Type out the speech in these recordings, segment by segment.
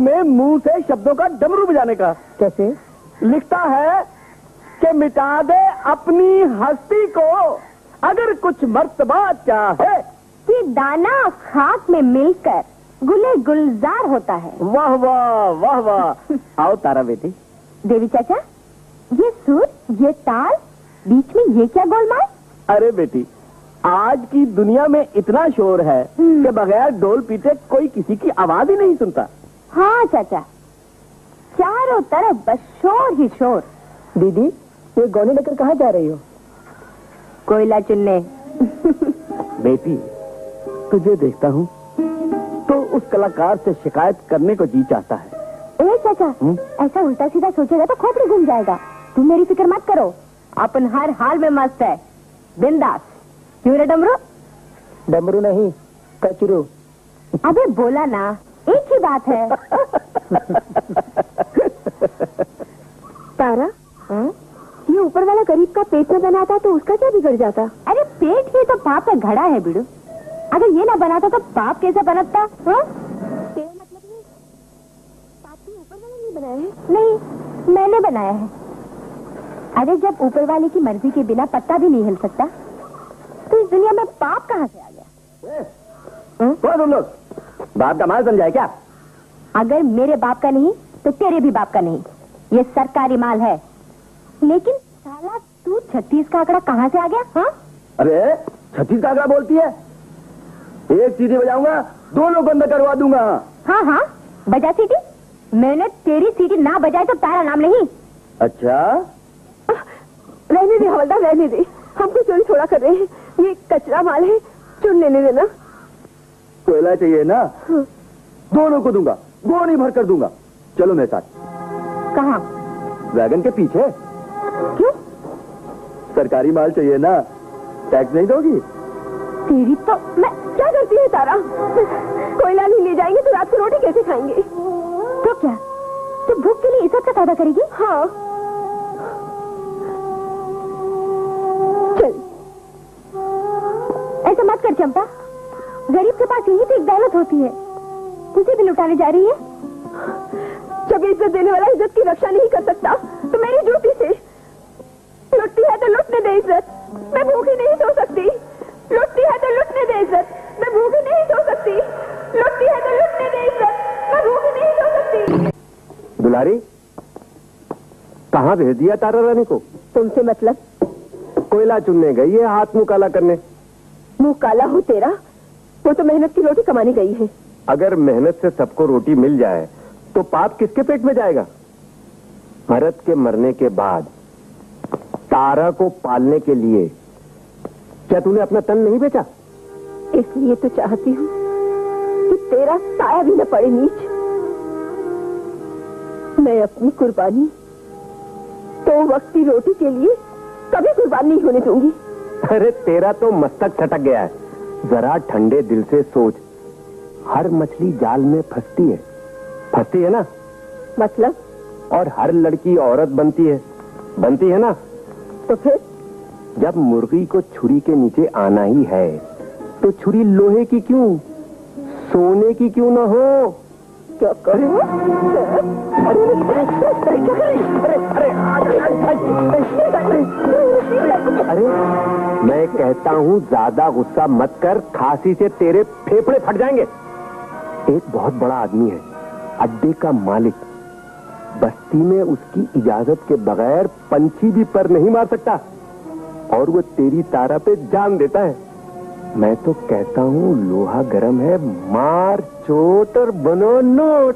में मुंह से शब्दों का डमरू बजाने का। कैसे? लिखता है कि मिटा दे अपनी हस्ती को अगर कुछ मर्तबा चाहे कि दाना खाक में मिलकर गुले गुलजार होता है। वाह वाह वाह वाह। आओ तारा बेटी। देवी चाचा, ये सुर, ये ताल, बीच में ये क्या गोलमाल? अरे बेटी, आज की दुनिया में इतना शोर है कि बगैर ढोल पीटे कोई किसी की आवाज ही नहीं सुनता। हाँ चाचा, चारों तरफ बस शोर ही शोर। दीदी, ये गौने लेकर कहाँ जा रही हो? कोयला चुनने। बेटी, तुझे देखता हूँ तो उस कलाकार से शिकायत करने को जी चाहता है। ए चाचा, ऐसा उल्टा सीधा सोचेगा तो खोपड़ी घूम जाएगा। तुम मेरी फिक्र मत करो, अपन हर हाल में मस्त है, बिंदास। क्यों रे डमरू? डमरू नहीं, कचरू। अबे बोला ना, एक ही बात है। तारा, ये ऊपर वाला गरीब का पेट में बनाता तो उसका क्या बिगड़ जाता? अरे पेट ही तो पाप का घड़ा है बिड़ू। अगर ये ना बनाता तो पाप कैसे बनता? तेरा मतलब ये पाप भी ऊपर वाले ने बनाया है? नहीं, मैंने बनाया है। अरे जब ऊपर वाले की मर्जी के बिना पत्ता भी नहीं हिल सकता तो इस दुनिया में पाप कहाँ से आ गया? कौन तुम लोग? बाप का माल समझाए क्या? अगर मेरे बाप का नहीं तो तेरे भी बाप का नहीं। ये सरकारी माल है। लेकिन साला तू 36 का आंकड़ा कहाँ से आ गया? हाँ? अरे 36 का आंकड़ा बोलती है? एक सीटी बजाऊंगा, दोनों बंद करवा दूंगा। हाँ हाँ, बजा सीटी। मैंने तेरी सीटी ना बजाई तो तारा नाम नहीं। अच्छा, रहने दे हवलदार, रहने दे। हमको चोरी थोड़ा कर रहे हैं, ये कचरा माल है, चुन लेने देना। कोयला चाहिए ना? दोनों को दूंगा, गोनी भर कर दूंगा। चलो मेरे साथ। कहाँ? वैगन के पीछे। क्यों? सरकारी माल चाहिए ना, टैक्स नहीं दोगी? तेरी तो मैं क्या करती है तारा? कोयला नहीं ले जाएंगे तो रात को रोटी कैसे खाएंगे? तो क्या तो भूख के लिए इज्जत का सौदा करेगी? हाँ चल। ऐसा मत कर चंपा, गरीब के पास यही तो एक दौलत होती है, तुझे भी लुटाने जा रही है। जब इज्जत देने वाला इज्जत की रक्षा नहीं कर सकता तो मेरी ड्यूटी से लुटती है तो लुटने दे इज्जत, मैं भूखी नहीं सो सकती। लुटती है तो लुटने दे इज्जत, मैं भूखी नहीं सो सकती। लुटती है तो लुटने दे इज्जत, मैं भूखी नहीं सो सकती। दुलारी, कहाँ भेज दिया तारा रानी को? तुमसे मतलब? कोयला चुनने गई है, हाथ मुंह काला करने। मुंह काला हो तेरा, वो तो मेहनत की रोटी कमाने गई है। अगर मेहनत से सबको रोटी मिल जाए तो पाप किसके पेट में जाएगा? भरत के मरने के बाद तारा को पालने के लिए क्या तूने अपना तन नहीं बेचा? इसलिए तो चाहती हूँ कि तेरा साया भी न पड़े नीच। मैं अपनी कुर्बानी तो वक्त की रोटी के लिए कभी कुर्बान नहीं होने दूंगी। अरे तेरा तो मस्तक छटक गया है। जरा ठंडे दिल से सोच, हर मछली जाल में फंसती है ना? मतलब? और हर लड़की औरत बनती है ना? तो फिर जब मुर्गी को छुरी के नीचे आना ही है तो छुरी लोहे की क्यों, सोने की क्यों ना हो? क्या करूं? अरे मैं कहता हूँ ज्यादा गुस्सा मत कर, खांसी से तेरे फेफड़े फट जाएंगे। एक बहुत बड़ा आदमी है, अड्डे का मालिक, बस्ती में उसकी इजाजत के बगैर पंछी भी पर नहीं मार सकता, और वो तेरी तारा पे जान देता है। मैं तो कहता हूँ लोहा गरम है, मार चोट और बनो नोट।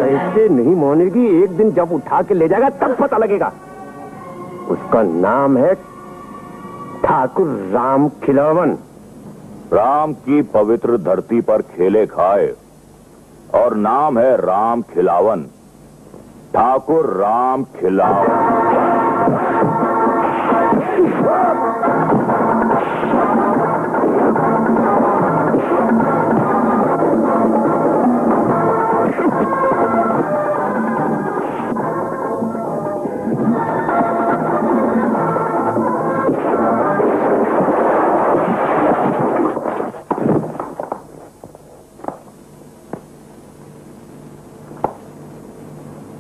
ऐसे नहीं मानेगी, एक दिन जब उठा के ले जाएगा तब पता लगेगा। उसका नाम है ठाकुर राम खिलावन। राम की पवित्र धरती पर खेले खाए और नाम है राम खिलावन, ठाकुर राम खिलावन।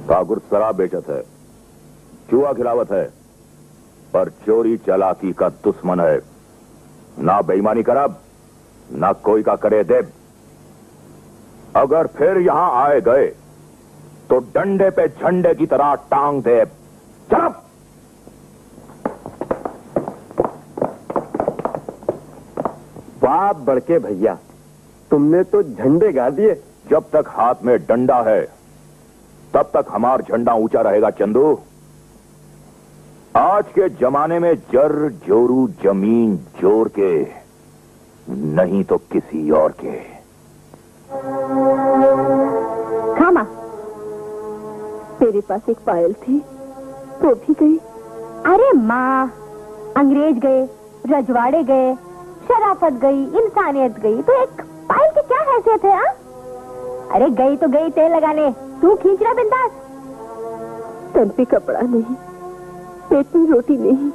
ठाकुर शराब बेचत है, जुआ खिलावत है, पर चोरी चालाकी का दुश्मन है। ना बेईमानी करब, ना कोई का करे देब। अगर फिर यहां आए गए तो डंडे पे झंडे की तरह टांग देब। चल। वाह बड़के भैया, तुमने तो झंडे गा दिए। जब तक हाथ में डंडा है तब तक हमार झंडा ऊंचा रहेगा चंदू। आज के जमाने में जर जोरू जमीन जोर के, नहीं तो किसी और के। खामा, तेरे पास एक पायल थी, वो भी गई। अरे माँ, अंग्रेज गए, रजवाड़े गए, शराफत गई, इंसानियत गई, तो एक पायल की क्या हैसियत है? अरे गई तो गई तेल लगाने, तू खींच रहा बिंदास। तन पे कपड़ा नहीं, पेट में रोटी नहीं,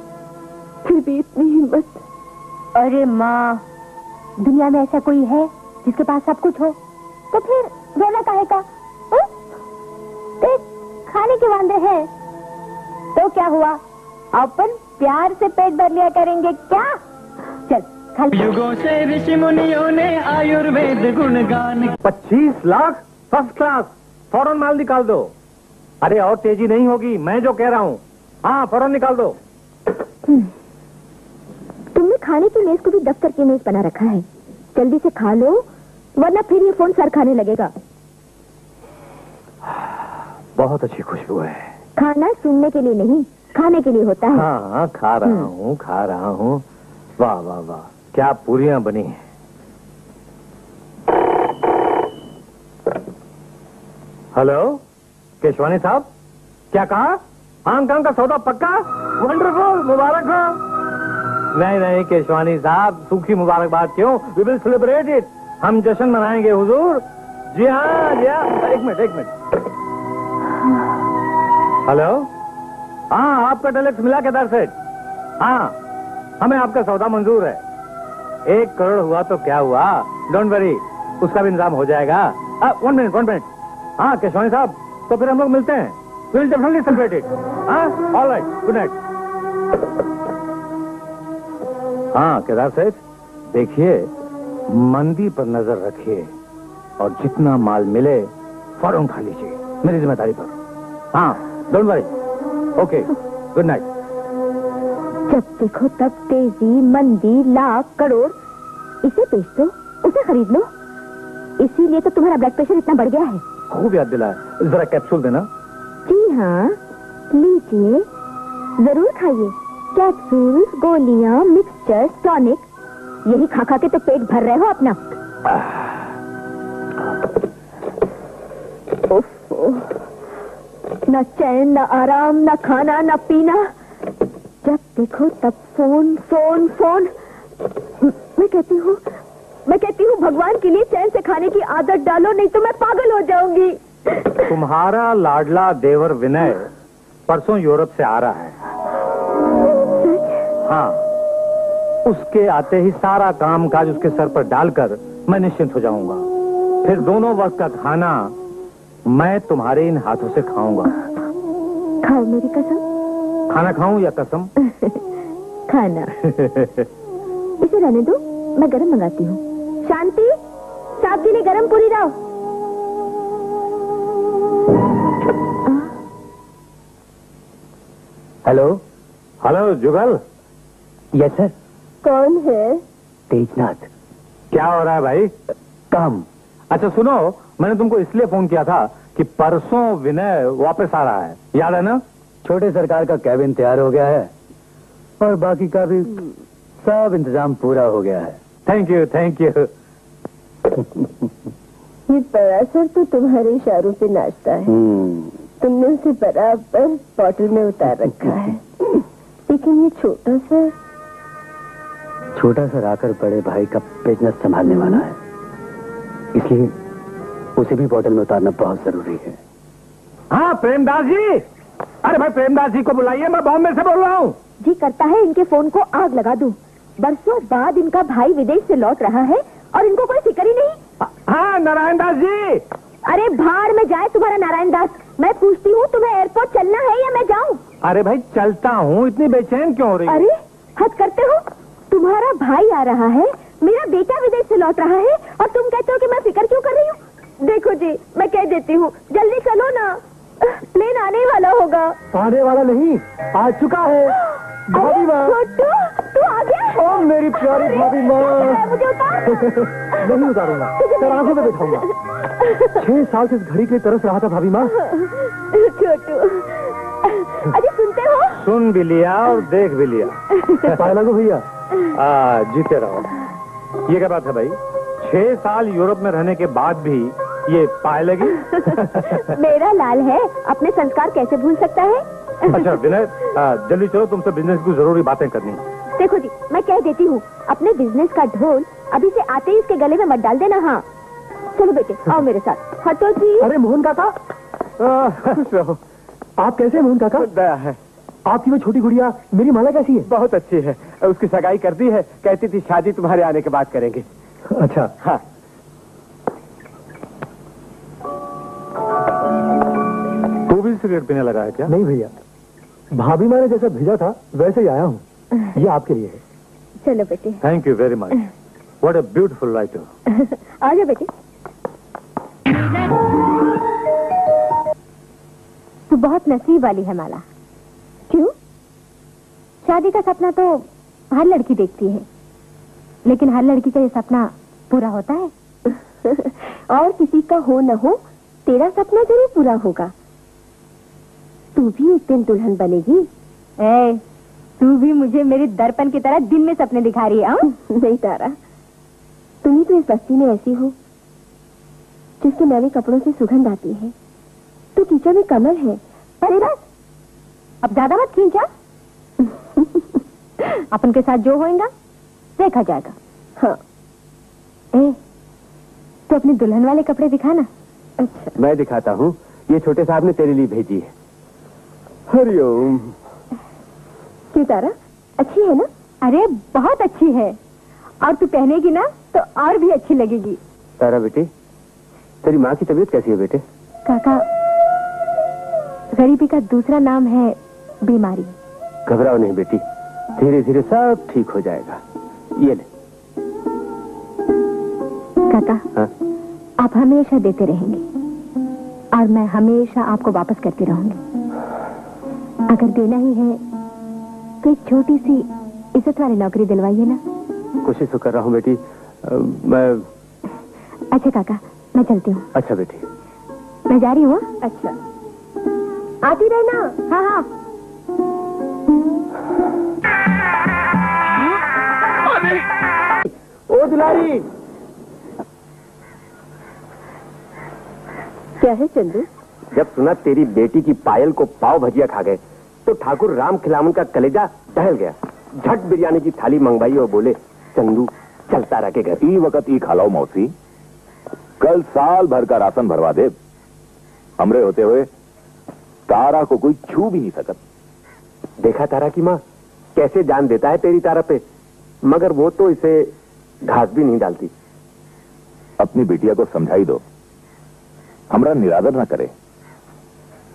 फिर भी इतनी हिम्मत। अरे माँ, दुनिया में ऐसा कोई है जिसके पास सब कुछ हो? तो फिर रोना काहे का? खाने के वांदे हैं तो क्या हुआ, अपन प्यार से पेट भर लिया करेंगे क्या? चल युगों से ऋषि मुनियों ने आयुर्वेद गुणगान। 25 लाख फर्स्ट क्लास, फौरन माल निकाल दो। अरे और तेजी नहीं होगी, मैं जो कह रहा हूँ। हाँ फौरन निकाल दो। तुमने खाने की मेज को भी दफ्तर की मेज बना रखा है, जल्दी से खा लो वरना फिर ये फोन सर खाने लगेगा। बहुत अच्छी खुशबू है। खाना सुनने के लिए नहीं, खाने के लिए होता है। हाँ खा रहा हूँ। वाह वाह वाह, क्या पूरियां बनी हैं। हेलो केशवानी साहब, क्या कहा? हांगकांग का सौदा पक्का? वंडरफुल, मुबारक हो। नहीं केशवानी साहब, सूखी मुबारकबाद क्यों, वी विल सेलिब्रेट इट। हम जश्न मनाएंगे हुजूर। जी हाँ। एक मिनट। हेलो, हाँ आपका टेलेक्स मिला केदार सेठ? हाँ हमें आपका सौदा मंजूर है। 1 करोड़ हुआ तो क्या हुआ, डोंट वरी, उसका भी इंतजाम हो जाएगा। 1 मिनट। हाँ केशवानी साहब, तो फिर हम लोग मिलते हैं। We will definitely celebrate it. हाँ ऑल राइट, गुड नाइट। हाँ केदार सेठ, देखिए मंदी पर नजर रखिए और जितना माल मिले फौरन उठा लीजिए, मेरी जिम्मेदारी पर। हाँ don't worry, okay, good night. जब देखो तब तेजी, मंदी, लाख, करोड़, इसे बेच दो, उसे खरीद लो। इसीलिए तो तुम्हारा ब्लड प्रेशर इतना बढ़ गया है। खूब याद दिलाया, जरा कैप्सूल देना। जी हाँ, लीजिए, जरूर खाइए। कैप्सूल, गोलियां, मिक्सचर, टॉनिक, यही खा खा के तो पेट भर रहे हो अपना। न चैन, न आराम, न खाना, न पीना, जब देखो तब फोन। मैं कहती हूँ भगवान के लिए चैन से खाने की आदत डालो, नहीं तो मैं पागल हो जाऊंगी। तुम्हारा लाडला देवर विनय परसों यूरोप से आ रहा है। हाँ, उसके आते ही सारा काम काज उसके सर पर डालकर मैं निश्चिंत हो जाऊंगा। फिर दोनों वक्त का खाना मैं तुम्हारे इन हाथों से खाऊंगा। खाओ मेरी कसम। खाना खाऊं या कसम? खाना। इसे रहने दो, मैं गरम मंगाती हूँ। शांति, साहब के लिए गरम पूरी लाओ। हेलो जुगल। Yes sir. कौन है? तेजनाथ। क्या हो रहा है भाई? काम। अच्छा सुनो, मैंने तुमको इसलिए फोन किया था कि परसों विनय वापस आ रहा है, याद है ना? छोटे सरकार का कैबिन तैयार हो गया है और बाकी का भी सब इंतजाम पूरा हो गया है। Thank you. ये परासर तो तुम्हारे इशारों पे नाचता है। तुमने उसे बराबर बॉटल में उतार रखा है। लेकिन ये छोटा सा आकर बड़े भाई का बिजनेस संभालने वाला है, इसलिए उसे भी बॉटल में उतारना बहुत जरूरी है। हाँ प्रेमदास जी, अरे भाई प्रेमदास जी को बुलाइए, मैं बॉम्बे से बोल रहा हूँ। जी करता है इनके फोन को आग लगा दूं। बरसों बाद इनका भाई विदेश से लौट रहा है और इनको कोई फिक्र ही नहीं। हाँ नारायण दास जी, अरे भाड़ में जाए तुम्हारा नारायण दास। मैं पूछती हूँ तुम्हें एयरपोर्ट चलना है या मैं जाऊँ? अरे भाई चलता हूँ, इतनी बेचैन क्यों हो रही? अरे हद करते हो, तुम्हारा भाई आ रहा है, मेरा बेटा विदेश से लौट रहा है और तुम कहते हो कि मैं फिक्र क्यों कर रही हूँ? देखो जी, मैं कह देती हूँ, जल्दी चलो ना, प्लेन आने वाला होगा। आने वाला नहीं, आ चुका है। भाभी माँ, छोटू, तू आ गया? ओ मेरी प्यारी भाभी माँ। मुझे उतार। नहीं उतारूंगा, तेरे आंखों में बैठाऊंगा। 6 साल से इस घड़ी के लिए तरस रहा था भाभी माँ। छोटू, अरे सुनते हो? सुन भी लिया और देख भी लिया। पाए लगो भैया। जीते रहो। ये क्या बात है भाई, 6 साल यूरोप में रहने के बाद भी ये पाए लगी? मेरा लाल है, अपने संस्कार कैसे भूल सकता है? अच्छा विनय, जल्दी चलो, तुमसे बिजनेस की जरूरी बातें करनी। देखो जी, मैं कह देती हूँ, अपने बिजनेस का ढोल अभी से आते ही इसके गले में मत डाल देना। हाँ चलो बेटे, आओ मेरे साथ। हटो जी। अरे मोहन काका, खुश रहो। आप कैसे हैं मोहन काका? दया है। आपकी वो छोटी गुड़िया मेरी माला कैसी है? बहुत अच्छी है, उसकी सगाई कर दी है, कहती थी शादी तुम्हारे आने के बाद करेंगे। अच्छा। हाँ। तू भी सिगरेट पीने लगा है क्या? नहीं भैया, भाभी माँ ने जैसा भेजा था वैसे ही आया हूँ। ये आपके लिए है। चलो बेटे। Thank you very much. What a beautiful writer. आ जाओ बेटे। तू बहुत नसीब वाली है माला। क्यों? शादी का सपना तो हर लड़की देखती है, लेकिन हर लड़की का ये सपना पूरा होता है? और किसी का हो न हो, तेरा सपना जरूर पूरा होगा। तू भी एक दिन दुल्हन बनेगी। ए, तू भी मुझे मेरे दर्पण की तरह दिन में सपने दिखा रही है। नहीं तारा, तुम ही तो इस बस्ती में ऐसी हो जिसके नए कपड़ों से सुगंध आती है। तू कीचड़ में कमल है। अरे बस, अब ज्यादा मत खींचा। अपन के साथ जो होएगा देखा जाएगा। हाँ। ए, तो अपने दुल्हन वाले कपड़े दिखाना। अच्छा। मैं दिखाता हूँ, ये छोटे साहब ने तेरे लिए भेजी है। हरिओम। क्यों तारा, अच्छी है ना? अरे बहुत अच्छी है, और तू पहनेगी ना तो और भी अच्छी लगेगी। तारा बेटी, तेरी माँ की तबीयत कैसी है बेटे? काका, गरीबी का दूसरा नाम है बीमारी। घबराओ नहीं बेटी, धीरे धीरे सब ठीक हो जाएगा। ये ले। काका, हाँ? आप हमेशा देते रहेंगे और मैं हमेशा आपको वापस करती रहूंगी। अगर देना ही है तो एक छोटी सी इज्जत वाली नौकरी दिलवाइए ना। कोशिश तो कर रहा हूँ बेटी। मैं। अच्छा काका, मैं चलती हूँ। अच्छा बेटी, मैं जा रही हूँ। अच्छा, आती रहना। हाँ हाँ। ओ दुलारी। क्या है चंदू? जब सुना तेरी बेटी की पायल को पाव भजिया खा गए तो ठाकुर राम खिलावन का कलेजा टहल गया। झट बिरयानी की थाली मंगवाई और बोले, चंदू चल तारा के घर। ई वक्त ई खालाओ मौसी, कल साल भर का राशन भरवा दे। हमरे होते हुए तारा को कोई छू भी नहीं सकत। देखा तारा की माँ कैसे जान देता है तेरी तारा पे, मगर वो तो इसे घास भी नहीं डालती। अपनी बिटिया को समझाई दो, हमरा निरादर न करे।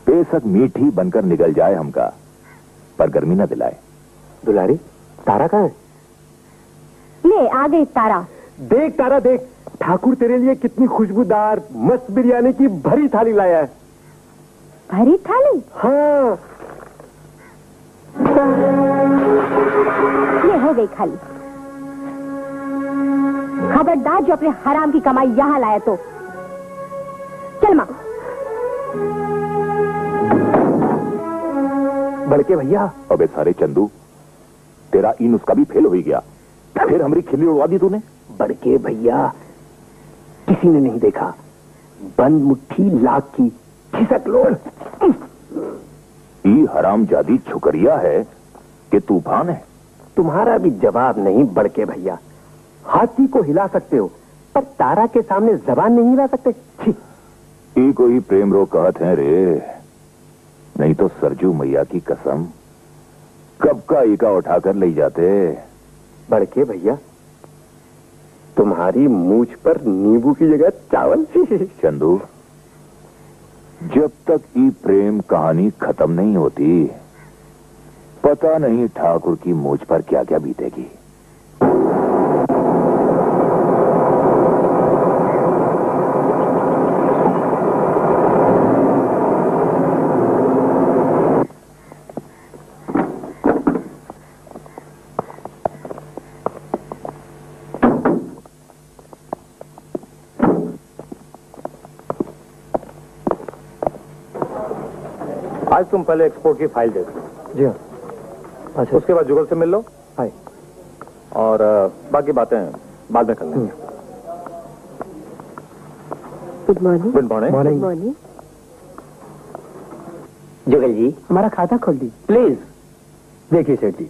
बेशक मीठी बनकर निकल जाए हमका, पर गर्मी न दिलाए। दुलारी, तारा कहाँ है? ले आ गई तारा। देख तारा देख, ठाकुर तेरे लिए कितनी खुशबूदार मस्त बिरयानी की भरी थाली लाया है। भरी थाली? हाँ। ये हो गई खाली। खबरदार जो अपने हराम की कमाई यहाँ लाया तो। चल माँ। बड़के भैया। अबे सारे चंदू, तेरा ई नुस्खा भी फेल हो ही गया। फिर हमारी खिल्ली उड़वा दी तूने। बड़के भैया, किसी ने नहीं देखा, बंद मुट्ठी लाख की खिसक लोड। ई हरामजादी छुकरिया है कि तूफान है? तुम्हारा भी जवाब नहीं बड़के भैया। हाथी को हिला सकते हो पर तारा के सामने जबान नहीं हिला सकते। छी। ई कोई प्रेम रो कहत है रे, नहीं तो सरजू मैया की कसम कब का ईका उठाकर ले जाते। बड़के भैया, तुम्हारी मूछ पर नींबू की जगह चावल। चंदू, जब तक ये प्रेम कहानी खत्म नहीं होती, पता नहीं ठाकुर की मुझ पर क्या क्या बीतेगी। आज तुम पहले एक्सपोर्ट की फाइल देखो। जी हाँ। अच्छा, उसके बाद जुगल से मिल लो। हाय। और बाकी बातें बाद में कर लेंगे। Good morning. Good morning. Morning. Morning. Jugal ji, हमारा खाता खोल दी प्लीज। देखिए सेठ जी,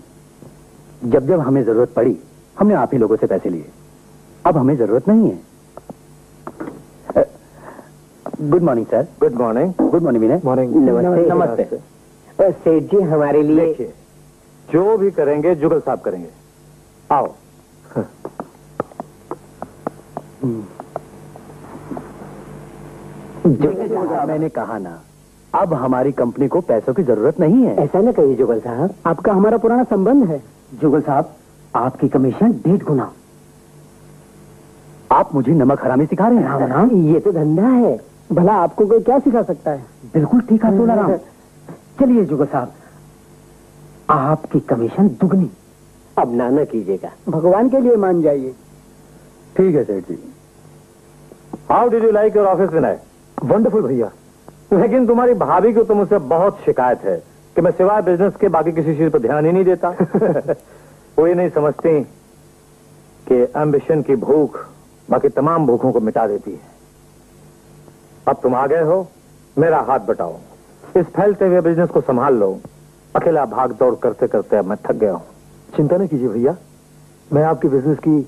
जब जब हमें जरूरत पड़ी हमने आप ही लोगों से पैसे लिए। अब हमें जरूरत नहीं है। Good morning sir. Good morning. Good morning Vinay. Morning. नमस्ते। नमस्ते। सेठ जी, हमारे लिए देखिए, जो भी करेंगे जुगल साहब करेंगे। आओ। मैंने कहा ना, अब हमारी कंपनी को पैसों की जरूरत नहीं है। ऐसा न कहिए जुगल साहब, आपका हमारा पुराना संबंध है। जुगल साहब, आपकी कमीशन 1.5 गुना। आप मुझे नमक हरामी सिखा रहे हैं। राम, ये तो धंधा है, भला आपको कोई क्या सिखा सकता है। बिल्कुल ठीक है सोनाराम। चलिए जुगल साहब, आपकी कमीशन दुगनी। अब ना कीजिएगा, भगवान के लिए मान जाइए। ठीक है सेठ जी। How did you like your office Vinay? Wonderful भैया। लेकिन तुम्हारी भाभी को तो मुझसे बहुत शिकायत है कि मैं सिवाय बिजनेस के बाकी किसी चीज पर ध्यान ही नहीं देता। वो ये नहीं समझती कि एम्बिशन की भूख बाकी तमाम भूखों को मिटा देती है। अब तुम आ गए हो, मेरा हाथ बटाओ, इस फैलते हुए बिजनेस को संभाल लो। अकेला भाग दौड़ करते करते अब मैं थक गया हूं। चिंता न कीजिए भैया, मैं आपके बिजनेस की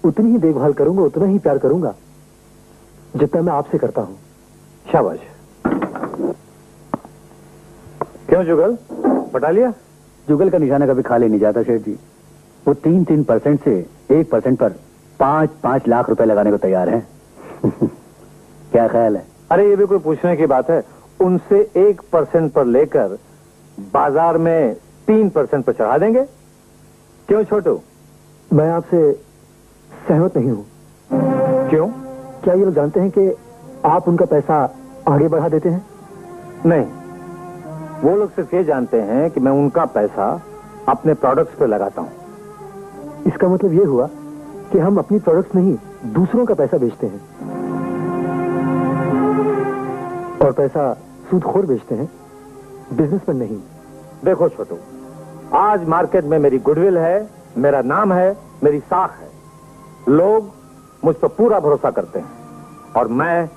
उतनी ही देखभाल करूंगा, उतना ही प्यार करूंगा जितना मैं आपसे करता हूं। शाबाश। क्यों जुगल, बटा लिया? जुगल का निशाना कभी खाली नहीं जाता सेठ जी। वो 3% से 1% पर 5-5 लाख रुपए लगाने को तैयार हैं। क्या ख्याल है? अरे ये भी कोई पूछने की बात है? उनसे 1% पर लेकर बाजार में 3% पर चढ़ा देंगे। क्यों छोटू? मैं आपसे सहमत नहीं हूं। क्यों? क्या ये लोग जानते हैं कि आप उनका पैसा आगे बढ़ा देते हैं? नहीं, वो लोग सिर्फ ये जानते हैं कि मैं उनका पैसा अपने प्रोडक्ट्स पे लगाता हूं। इसका मतलब ये हुआ कि हम अपनी प्रोडक्ट्स नहीं, दूसरों का पैसा बेचते हैं, और पैसा सूदखोर बेचते हैं, बिजनेसमैन नहीं। देखो छोटू, आज मार्केट में मेरी गुडविल है, मेरा नाम है, मेरी साख है। लोग मुझ पर पूरा भरोसा करते हैं और मैं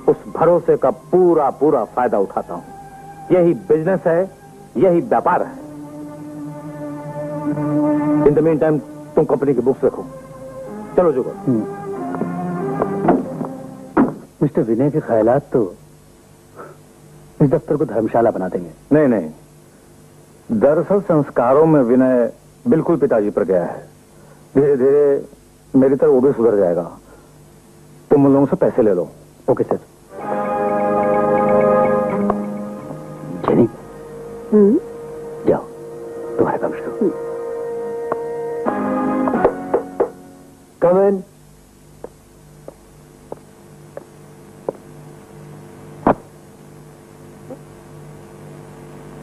उस भरोसे का पूरा पूरा फायदा उठाता हूं। यही बिजनेस है, यही व्यापार है। इन द मीन टाइम तुम कंपनी की बुक्स रखो। चलो जुगल। मिस्टर विनय के ख्यालात तो इस दफ्तर को धर्मशाला बना देंगे। नहीं नहीं, दरअसल संस्कारों में विनय बिल्कुल पिताजी पर गया है। धीरे धीरे मेरी तरह वो भी सुधर जाएगा। तुम उन लोगों से पैसे ले लो। Okay sir. जेनी, जाओ तुम्हारा काम शुरू। कम इन।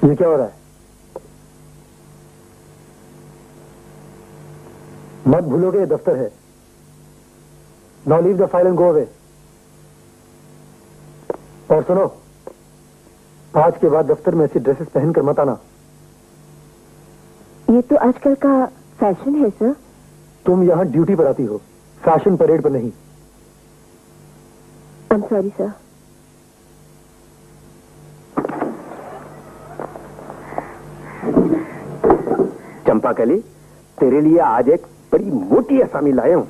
ये क्या हो रहा है? मत भूलोगे ये दफ्तर है। Now leave the file and go away. और सुनो, आज के बाद दफ्तर में ऐसी ड्रेसेस पहनकर मत आना। ये तो आजकल का फैशन है सर। तुम यहाँ ड्यूटी पर आती हो, फैशन परेड पर नहीं। I am sorry sir. Champakali, तेरे लिए आज एक बड़ी मोटी असामी लाए हूं।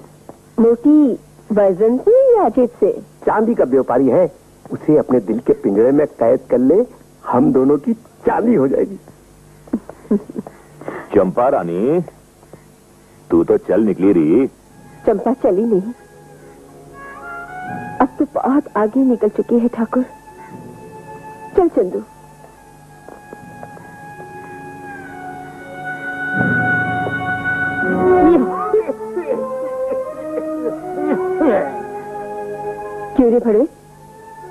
मोटी वजन से या अजीब से? चांदी का व्यापारी है, उसे अपने दिल के पिंजरे में कैद कर ले, हम दोनों की चांदी हो जाएगी। चंपा रानी, तू तो चल निकली रही। चंपा चली नहीं, अब तो बहुत आगे निकल चुकी है ठाकुर। चल चंदू। क्यों रे भड़वे,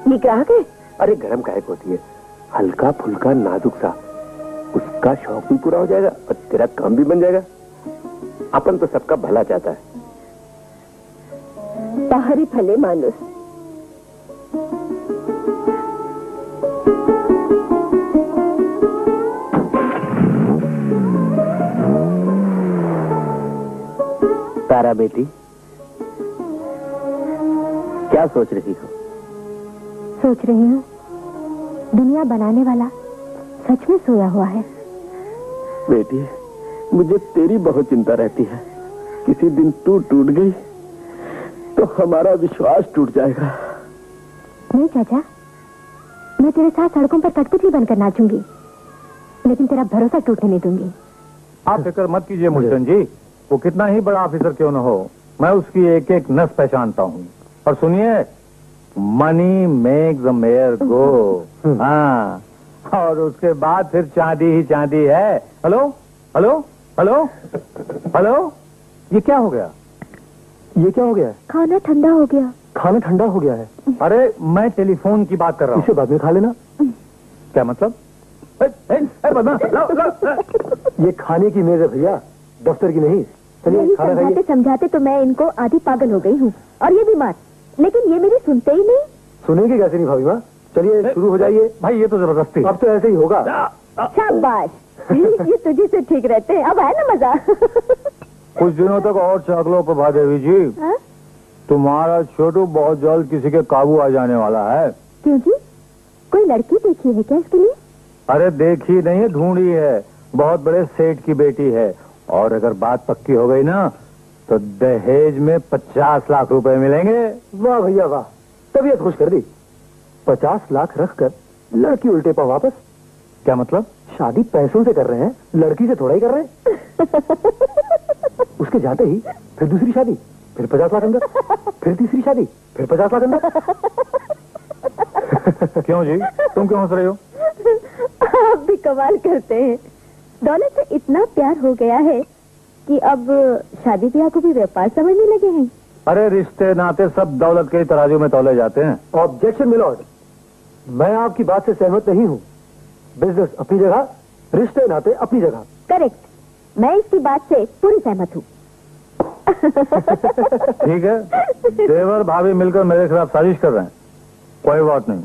ये ग्राहक है? अरे गरम काहे होती है, हल्का फुल्का नाजुक सा, उसका शौक भी पूरा हो जाएगा और तेरा काम भी बन जाएगा। अपन तो सबका भला चाहता है। बाहरी भले मानुस। तारा बेटी, क्या सोच रही हो? सोच रही हूँ दुनिया बनाने वाला सच में सोया हुआ है। बेटी, मुझे तेरी बहुत चिंता रहती है। किसी दिन तू टूट गई तो हमारा विश्वास टूट जाएगा। नहीं चाचा, मैं तेरे साथ सड़कों पर कठपुतली बनकर नाचूंगी, लेकिन तेरा भरोसा टूटने नहीं दूंगी। आप फिक्र मत कीजिए मुल्तान जी, वो कितना ही बड़ा ऑफिसर क्यों न हो, मैं उसकी एक एक नस पहचानता हूँ। और सुनिए, मनी मेक द मेयर गो। हाँ, और उसके बाद फिर चांदी ही चांदी है। हेलो हेलो हेलो हेलो, ये क्या हो गया? ये क्या हो गया है? खाना ठंडा हो गया। खाना ठंडा हो गया है? अरे मैं टेलीफोन की बात कर रहा हूँ। इसे बाद में खा लेना। क्या मतलब? ये खाने की मेज है भैया, दफ्तर की नहीं। चलिए खाना खाइए। समझाते समझाते तो मैं इनको आधी पागल हो गई हूँ, और ये बीमार, लेकिन ये मेरी सुनते ही नहीं। सुनेंगे कैसे नहीं भाभी माँ? चलिए शुरू हो जाइए। भाई ये तो जबरदस्ती। अब तो ऐसे ही होगा। शाबाश, ये तुझे से ठीक रहते हैं। अब है ना मजा? कुछ दिनों तक और चाकलो प्रभा देवी जी। हाँ? तुम्हारा छोटू बहुत जल्द किसी के काबू आ जाने वाला है। क्यों जी, कोई लड़की देखी है क्या इसके लिए? अरे देखी नहीं है, ढूंढी है। बहुत बड़े सेठ की बेटी है, और अगर बात पक्की हो गई ना तो दहेज में 50 लाख रुपए मिलेंगे। वाह भैया वाह, तबीयत खुश कर दी। 50 लाख रखकर लड़की उल्टे पाव वापस। क्या मतलब? शादी पैसों से कर रहे हैं, लड़की से थोड़ा ही कर रहे हैं। उसके जाते ही फिर दूसरी शादी, फिर 50 लाख अंदर, फिर तीसरी शादी, फिर 50 लाख अंदर। क्यों जी, तुम क्यों हंस रहे हो? आप भी कमाल करते हैं। दौलत से इतना प्यार हो गया है कि अब शादी ब्याह को भी व्यापार समझने लगे हैं। अरे रिश्ते नाते सब दौलत के तराजू में तौले जाते हैं। ऑब्जेक्शन मिलॉर्ड, मैं आपकी बात से सहमत नहीं हूँ। बिजनेस अपनी जगह, रिश्ते नाते अपनी जगह। करेक्ट, मैं इसकी बात से पूरी सहमत हूँ। ठीक है, देवर भाभी मिलकर मेरे खिलाफ साजिश कर रहे हैं। कोई बात नहीं।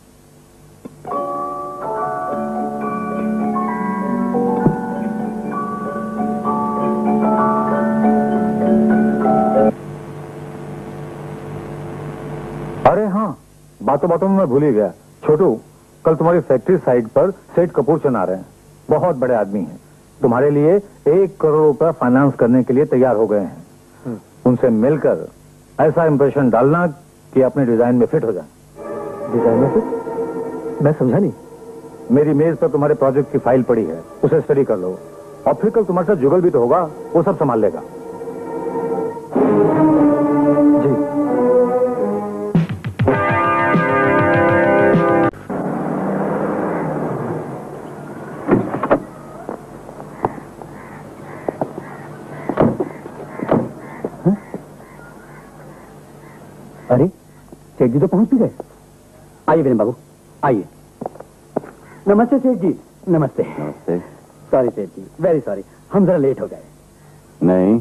अरे हाँ, बातों बातों में मैं भूल ही गया। छोटू, कल तुम्हारी फैक्ट्री साइट पर सेठ कपूर चंद आ रहे हैं। बहुत बड़े आदमी हैं, तुम्हारे लिए 1 करोड़ रुपया फाइनेंस करने के लिए तैयार हो गए हैं। उनसे मिलकर ऐसा इंप्रेशन डालना कि अपने डिजाइन में फिट हो जाए। डिजाइन में फिट? मैं समझा नहीं। मेरी मेज पर तुम्हारे प्रोजेक्ट की फाइल पड़ी है, उसे स्टडी कर लो, और फिर कल तुम्हारे साथ जुगल भी तो होगा, वो सब संभाल लेगा। जी। अरे सेठ जी तो पहुंच भी गए। आइए विनय बाबू, आइए। नमस्ते सेठ जी। नमस्ते। नमस्ते। सॉरी सेठ जी, वेरी सॉरी, हम जरा लेट हो गए। नहीं,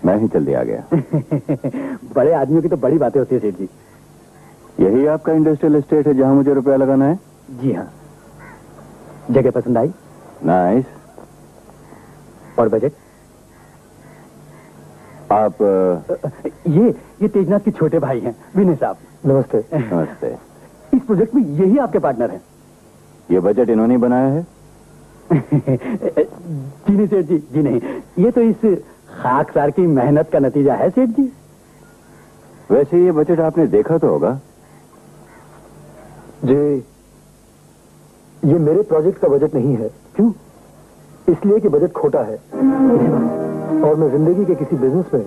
मैं ही जल्दी आ गया। बड़े आदमियों की तो बड़ी बातें होती है सेठ जी। यही आपका इंडस्ट्रियल एस्टेट है जहां मुझे रुपया लगाना है? जी हाँ। जगह पसंद आई? नाइस। और बजट? आप ये तेजनाथ के छोटे भाई हैं, विनय साहब। नमस्ते। नमस्ते। इस प्रोजेक्ट में यही आपके पार्टनर हैं। ये बजट इन्होंने ही बनाया है? जी नहीं सेठ जी, जी नहीं, ये तो इस खाकसार की मेहनत का नतीजा है सेठ जी। वैसे ये बजट आपने देखा तो होगा? जी, ये मेरे प्रोजेक्ट का बजट नहीं है। क्यों? इसलिए कि बजट खोटा है, और मैं जिंदगी के किसी बिजनेस में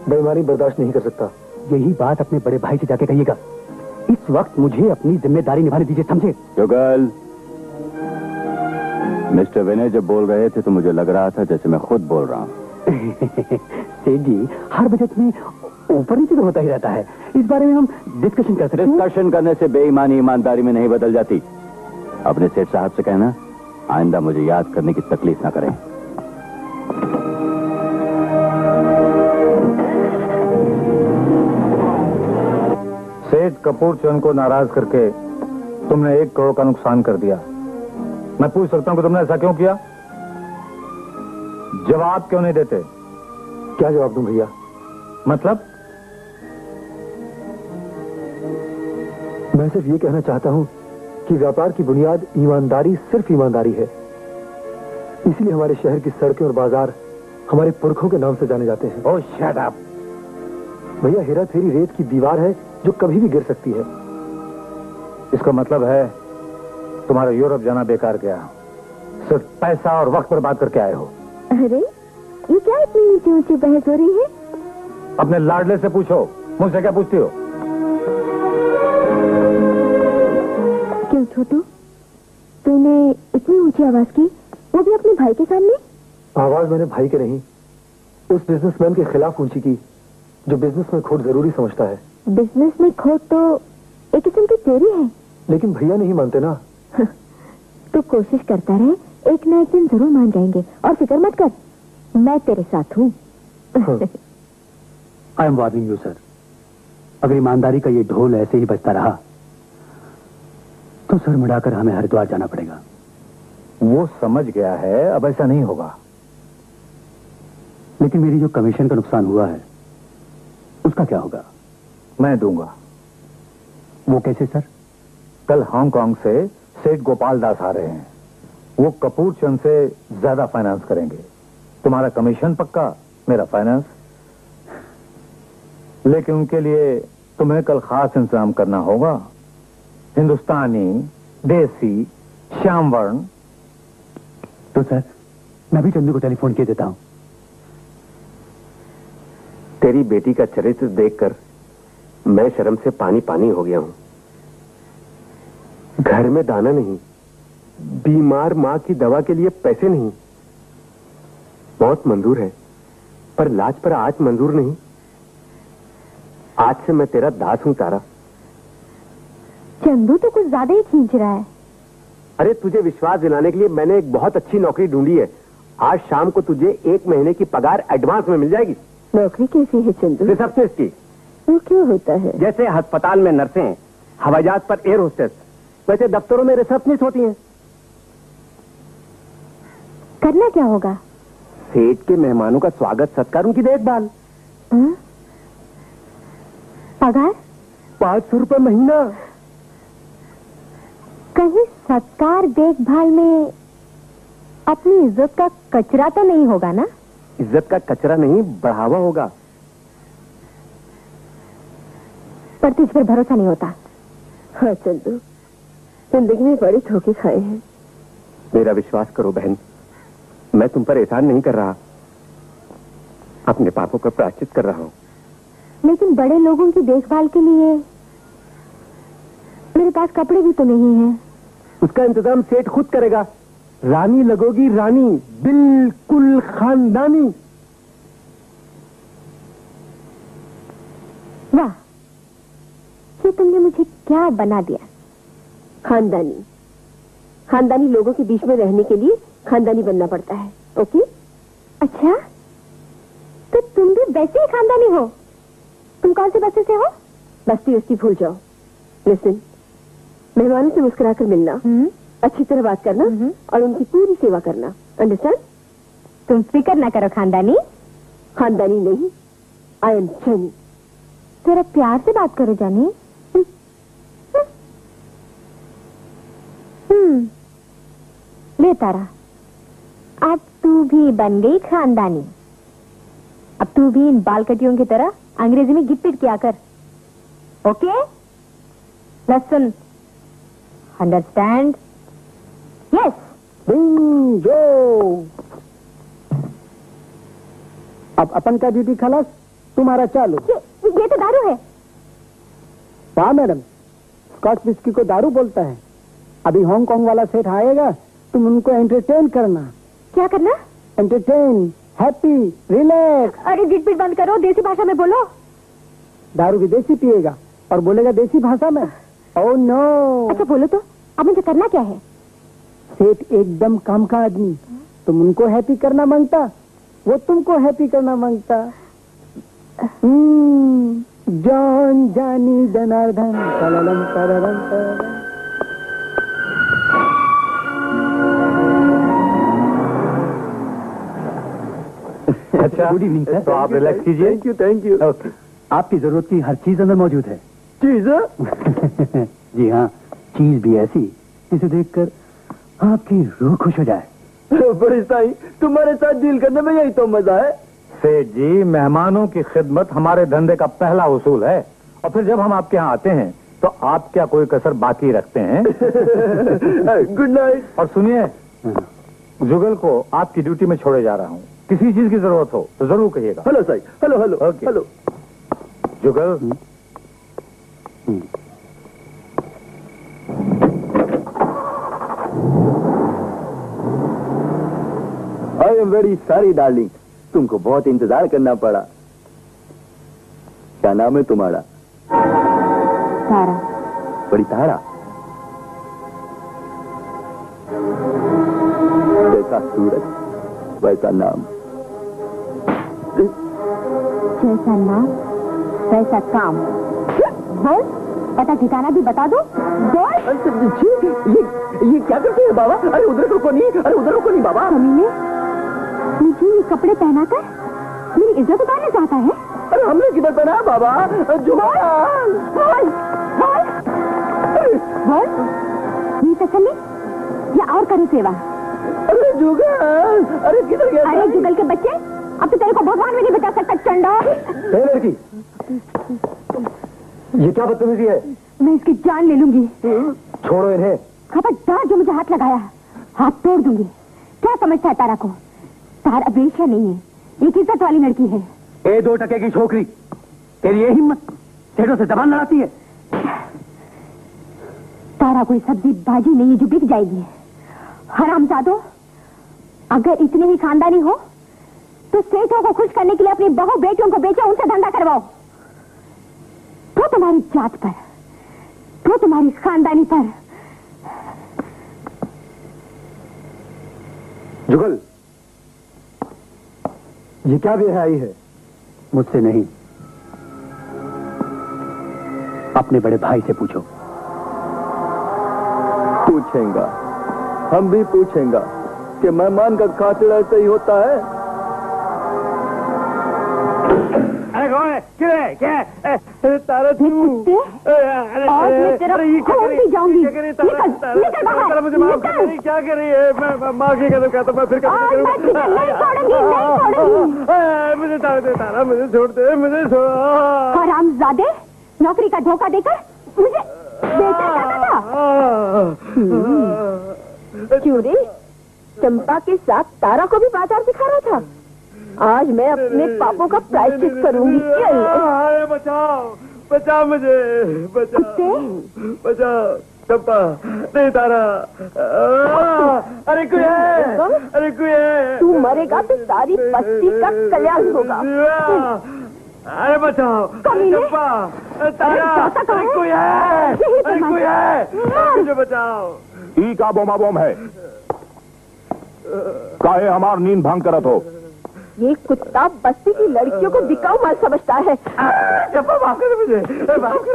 बेईमानी बर्दाश्त नहीं कर सकता। यही बात अपने बड़े भाई से जाके कहिएगा। इस वक्त मुझे अपनी जिम्मेदारी निभाने दीजिए, समझे? जुगल, मिस्टर विनय जब बोल रहे थे तो मुझे लग रहा था जैसे मैं खुद बोल रहा हूँ। सेठ जी, हर बजट में ऊपर नीचे तो होता ही रहता है, इस बारे में हम डिस्कशन कर सकते हैं। डिस्कशन करने से बेईमानी ईमानदारी में नहीं बदल जाती। अपने सेठ साहब से कहना आइंदा मुझे याद करने की तकलीफ ना करें। सेठ कपूर चंद को नाराज करके तुमने 1 करोड़ का नुकसान कर दिया। मैं पूछ सकता हूं कि तुमने ऐसा क्यों किया? जवाब क्यों नहीं देते? क्या जवाब दूं भैया? मतलब? मैं सिर्फ ये कहना चाहता हूं कि व्यापार की बुनियाद ईमानदारी, सिर्फ ईमानदारी है। इसलिए हमारे शहर की सड़कें और बाजार हमारे पुरखों के नाम से जाने जाते हैं। ओह शट अप। भैया, हेरा फेरी रेत की दीवार है जो कभी भी गिर सकती है। इसका मतलब है तुम्हारा यूरोप जाना बेकार गया, सिर्फ पैसा और वक्त बर्बाद करके आए हो। अरे ये क्या इतनी ऊंची ऊंची बहस हो रही है? अपने लाडले से पूछो, मुझसे क्या पूछती हो? क्यों छोटू, तूने इतनी ऊंची आवाज की, वो भी अपने भाई के सामने? आवाज मैंने भाई के नहीं, उस बिजनेसमैन के खिलाफ ऊंची की जो बिजनेस में खोट जरूरी समझता है। बिजनेस में खोट तो एक किस्म की चोरी है। लेकिन भैया नहीं मानते ना। तू कोशिश करता रहे, एक ना एक दिन जरूर मान जाएंगे। और फिक्र मत कर, मैं तेरे साथ हूँ। I am warning you sir, अगर ईमानदारी का ये ढोल ऐसे ही बजता रहा तो सर मुड़ाकर हमें हरिद्वार जाना पड़ेगा। वो समझ गया है, अब ऐसा नहीं होगा। लेकिन मेरी जो कमीशन का नुकसान हुआ है उसका क्या होगा? मैं दूंगा। वो कैसे सर? कल हांगकांग से सेठ गोपाल दास आ रहे हैं, वो कपूर चंद से ज्यादा फाइनेंस करेंगे। तुम्हारा कमीशन पक्का, मेरा फाइनेंस। लेकिन उनके लिए तुम्हें कल खास इंतजाम करना होगा, हिंदुस्तानी, देसी, श्यामवर्ण। तो सर मैं भी चंदू को टेलीफोन किए देता हूं। तेरी बेटी का चरित्र देखकर मैं शर्म से पानी पानी हो गया हूं। घर में दाना नहीं, बीमार मां की दवा के लिए पैसे नहीं। मौत मंजूर है पर लाज पर आज मंजूर नहीं। आज से मैं तेरा दास हूं तारा। चंदू तो कुछ ज्यादा ही खींच रहा है। अरे तुझे विश्वास दिलाने के लिए मैंने एक बहुत अच्छी नौकरी ढूंढी है। आज शाम को तुझे 1 महीने की पगार एडवांस में मिल जाएगी। नौकरी कैसी है चंदू? रिसेप्शनिस्ट की। वो क्यों होता है? जैसे अस्पताल में नर्सें, हवाई जहाज पर एयर होस्टेस, वैसे दफ्तरों में रिसेप्शनिस्ट होती हैं। करना क्या होगा? सेठ के मेहमानों का स्वागत सत्कार, उनकी देखभाल। पगार 500 रुपए महीना। कहीं सत्कार देखभाल में अपनी इज्जत का कचरा तो नहीं होगा ना? इज्जत का कचरा नहीं, बढ़ावा होगा। पर तुझ पर भरोसा नहीं होता। हाँ चंदू, जिंदगी में बड़े धोखे खाए हैं। मेरा विश्वास करो बहन, मैं तुम पर एहसान नहीं कर रहा, अपने पापों का प्रायश्चित कर रहा हूं। लेकिन बड़े लोगों की देखभाल के लिए मेरे पास कपड़े भी तो नहीं हैं। उसका इंतजाम सेठ खुद करेगा। रानी लगोगी रानी, बिल्कुल खानदानी। वाह, ये तुमने मुझे क्या बना दिया। खानदानी। खानदानी लोगों के बीच में रहने के लिए खानदानी बनना पड़ता है। ओके? अच्छा, तो तुम भी वैसे ही खानदानी हो। तुम कौन से बस्ती से हो? बस्ती उसकी भूल जाओ। लिसन, मेहमानों से मुस्कुराकर मिलना, अच्छी तरह बात करना और उनकी पूरी सेवा करना। अंडरस्टैंड? तुम फिक्र ना करो खानदानी। खानदानी नहीं, आई एम जानी। जरा प्यार से बात करो जानी। ले तारा, अब तू भी बन गई खानदानी। अब तू भी इन बालकटियों की तरह अंग्रेजी में गिट-पिट किया कर। ओके? लसन, अंडरस्टैंड? यस। बिंगो। अब अपन का ड्यूटी खलास, तुम्हारा चालू। ये तो दारू है। वाह मैडम, स्कॉच विस्की को दारू बोलता है। अभी हांगकांग वाला सेठ आएगा तुम उनको एंटरटेन करना। क्या करना? Entertain, happy, relax. अरे गिट पिट बंद करो, देसी भाषा में बोलो। दारू विदेशी पिएगा और बोलेगा देसी भाषा में। Oh no. अच्छा बोलो तो, अब मुझे करना क्या है? सेठ एकदम काम का आदमी, तुम उनको हैप्पी करना मांगता, वो तुमको हैप्पी करना मांगता। जॉन जानी जनार्दन तररम तररम तररम। अच्छा, गुड इवनिंग सर। तो आप रिलैक्स कीजिए। Thank you, thank you. Okay, आपकी जरूरत की हर चीज अंदर मौजूद है। चीज? जी हाँ, चीज भी ऐसी जिसे देखकर आपकी रूह खुश हो जाए। बड़े साईं, तुम्हारे साथ डील करने में यही तो मजा है। सेठ जी, मेहमानों की खिदमत हमारे धंधे का पहला उसूल है, और फिर जब हम आपके यहाँ आते हैं तो आप क्या कोई कसर बाकी रखते हैं? Good night. और सुनिए, जुगल को आपकी ड्यूटी में छोड़े जा रहा हूँ। किसी चीज की जरूरत हो तो जरूर कहिएगा। Hello Sai. Hello hello. Okay. Hello Jugal. I am very sorry darling, तुमको बहुत इंतजार करना पड़ा। क्या नाम है तुम्हारा? तारा। बड़ी तारा। जैसा सूरज वैसा नाम। जैसा नाम वैसा काम। बोल, पता ठिकाना भी बता दो। बोल। ये क्या करते हैं बाबा? अरे उधर रुको नहीं, अरे उधर रुको नहीं बाबा। कमीने, मुझे ये कपड़े पहनाकर मेरी इज्जत उतारना चाहता है? अरे हमने किधर पहना बाबा? जुबान। बोल बोल बोल। ये तसल्ली या और करो सेवा? अरे जुगल, अरे किधर गया? अरे जुगल के बच्चे, अब तो तेरे को भगवान में नहीं बचा सकता। चंडा, लड़की, ये क्या बदतमीजी है? मैं इसकी जान ले लूंगी। छोड़ो इन्हें। खबरदार जो मुझे हाथ लगाया, हाथ तोड़ दूंगी। क्या समझता है तारा को? तारा बेशा नहीं है, एक इज्जत वाली लड़की है। ए 2 टके की छोकरी, तेरी ये हिम्मत, सेठों से जबान लड़ाती है? तारा कोई सब्जी भाजी नहीं है जो बिक जाएगी। हरामजादो, अगर इतने ही खानदानी हो तो सेठों को खुश करने के लिए अपनी बहू बेटियों को बेचो, उनसे धंधा करवाओ। तो तुम्हारी जात पर, तो तुम्हारी खानदानी पर। जुगल, ये क्या बेहयाई है? मुझसे नहीं, अपने बड़े भाई से पूछो। पूछेंगा, हम भी पूछेंगा कि मेहमान का खातिर ऐसा ही होता है। अरे कौन है? क्या तारा तू और मैं तेरा खून पी जाऊंगी। निकल बाहर, मुझे माफ कर। क्या कर रही है? मैं माँ की कसम कहता हूँ, मैं फिर कभी नहीं छोड़ूंगी। मुझे तारा, मुझे छोड़ दे, मुझे छोड़। हरामजादे, नौकरी का धोखा देकर मुझे बेटा चाहता था। क्यों रे? चंपा के साथ तारा को भी बाजार दिखा रहा था। आज मैं अपने पापों का प्रायश्चित करूंगी। अरे बचाओ, बचाओ मुझे, बचाओ, बचाओ। चंपा, नहीं तारा। अरे कोई है, अरे कोई है। तू मरेगा तो सारी बस्ती का कल्याण होगा। अरे बचाओ, चंपा, तारा, अरे कोई है, अरे कोई है, मुझे बचाओ। ई का बोमा बोम है, काहे हमार नींद भंग करत हो? ये कुत्ता बस्ती की लड़कियों को बिकाऊ माल समझता है। चंपा माफ कर मुझे, माफ कर।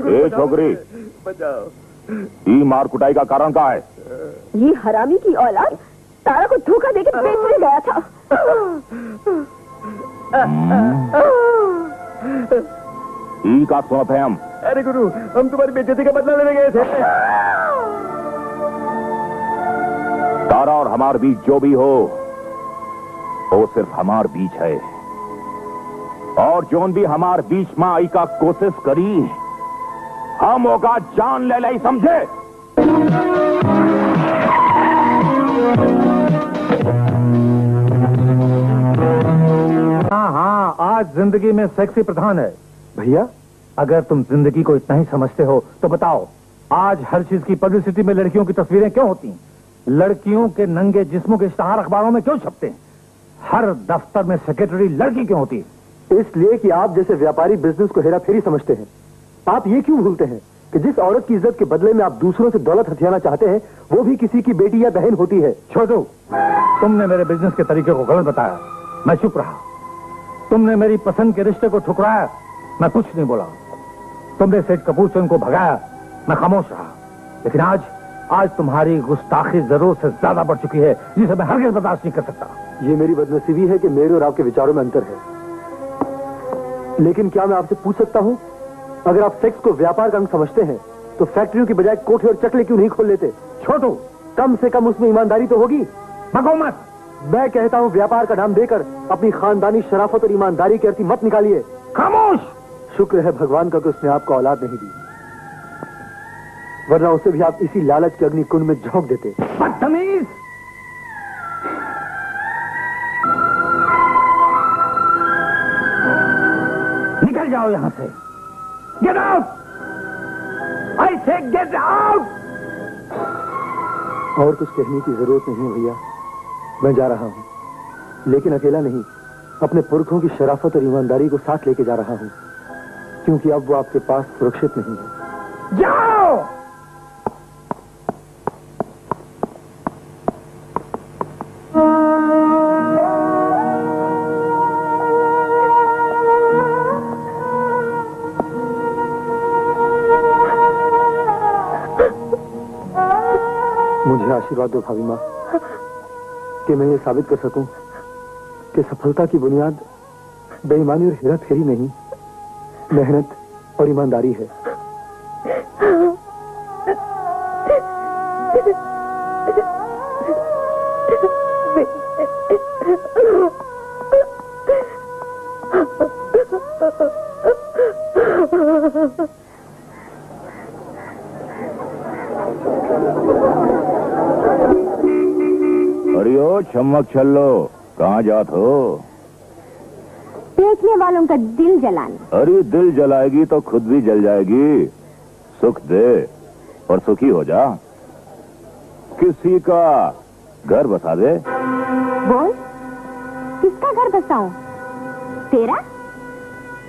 ए छोकरी, बचाओ। ई मार कुटाई का कारण क्या है? ये हरामी की औलाद तारा को धोखा देकर बेचने गया था। ई का सुनत है हम? अरे गुरु, हम तुम्हारी बेइज्जती का बदला लेने गए थे। तारा और हमार बीच जो भी हो, वो सिर्फ हमार बीच है, और जोन भी हमार बीच में आई का कोशिश करी, हम होगा जान ले लाई, समझे? हाँ हाँ, आज जिंदगी में सेक्सी प्रधान है। भैया, अगर तुम जिंदगी को इतना ही समझते हो तो बताओ, आज हर चीज की पब्लिसिटी में लड़कियों की तस्वीरें क्यों होती हैं? लड़कियों के नंगे जिस्मों के इश्तहार अखबारों में क्यों छपते हैं? हर दफ्तर में सेक्रेटरी लड़की क्यों होती है? इसलिए कि आप जैसे व्यापारी बिजनेस को हेरा फेरी समझते हैं। आप ये क्यों भूलते हैं कि जिस औरत की इज्जत के बदले में आप दूसरों से दौलत हथियाना चाहते हैं, वो भी किसी की बेटी या बहन होती है। छोटू, तुमने मेरे बिजनेस के तरीके को गलत बताया, मैं चुप रहा। तुमने मेरी पसंद के रिश्ते को ठुकराया, मैं कुछ नहीं बोला। तुमने सेठ कपूर चंद को भगाया, मैं खामोश रहा। लेकिन आज तुम्हारी गुस्ताखी जरूरत से ज्यादा बढ़ चुकी है, जिसे मैं हरगिज़ बर्दाश्त नहीं कर सकता। ये मेरी बदनसीबी है कि मेरे और आपके विचारों में अंतर है। लेकिन क्या मैं आपसे पूछ सकता हूं, अगर आप सेक्स को व्यापार का अंग समझते हैं तो फैक्ट्रियों की बजाय कोठे और चकले क्यों नहीं खोल लेते? छोटू, कम से कम उसमें ईमानदारी तो होगी। भगो मत। मैं कहता हूं व्यापार का नाम देकर अपनी खानदानी शराफत और ईमानदारी की अर्थी मत निकालिए। खामोश। शुक्र है भगवान का कि उसने आपको औलाद नहीं दी, वरना उसे भी आप इसी लालच के अग्नि कुंड में झोंक देते। बदतमीज। निकल जाओ यहां से। गेट आउट, आई से गेट आउट। और कुछ कहने की जरूरत नहीं है भैया, मैं जा रहा हूं, लेकिन अकेला नहीं, अपने पुरखों की शराफत और ईमानदारी को साथ लेके जा रहा हूं, क्योंकि अब वो आपके पास सुरक्षित नहीं है। जाओ। मुझे आशीर्वाद दो भाभी माँ कि मैं ये साबित कर सकूं कि सफलता की बुनियाद बेईमानी और हेरा फेरी नहीं, मेहनत और ईमानदारी है। अरे ओ चमक छल्लो, कहाँ जात हो? बेचने वालों का दिल जलाने। अरे दिल जलाएगी तो खुद भी जल जाएगी। सुख दे और सुखी हो जा। किसी का घर बसा दे। बोल, किसका घर बसाऊं? तेरा?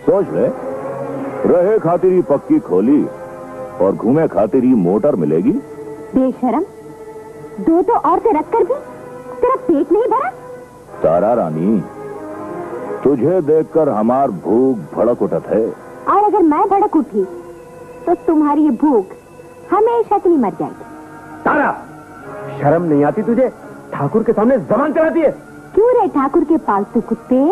सोच ले, रहे खातिरी पक्की खोली और घूमे खातिरी मोटर मिलेगी। बेशरम, दो तो औरतें रखकर भी तेरा पेट नहीं भरा? तारा रानी, तुझे देखकर हमार भूख भड़क उठत है। और अगर मैं भड़क उठी तो तुम्हारी ये भूख हमेशा के लिए मर जाएगी। तारा, शर्म नहीं आती तुझे? ठाकुर के सामने जबान चढ़ाती है। क्यों रे ठाकुर के पालतू कुत्ते?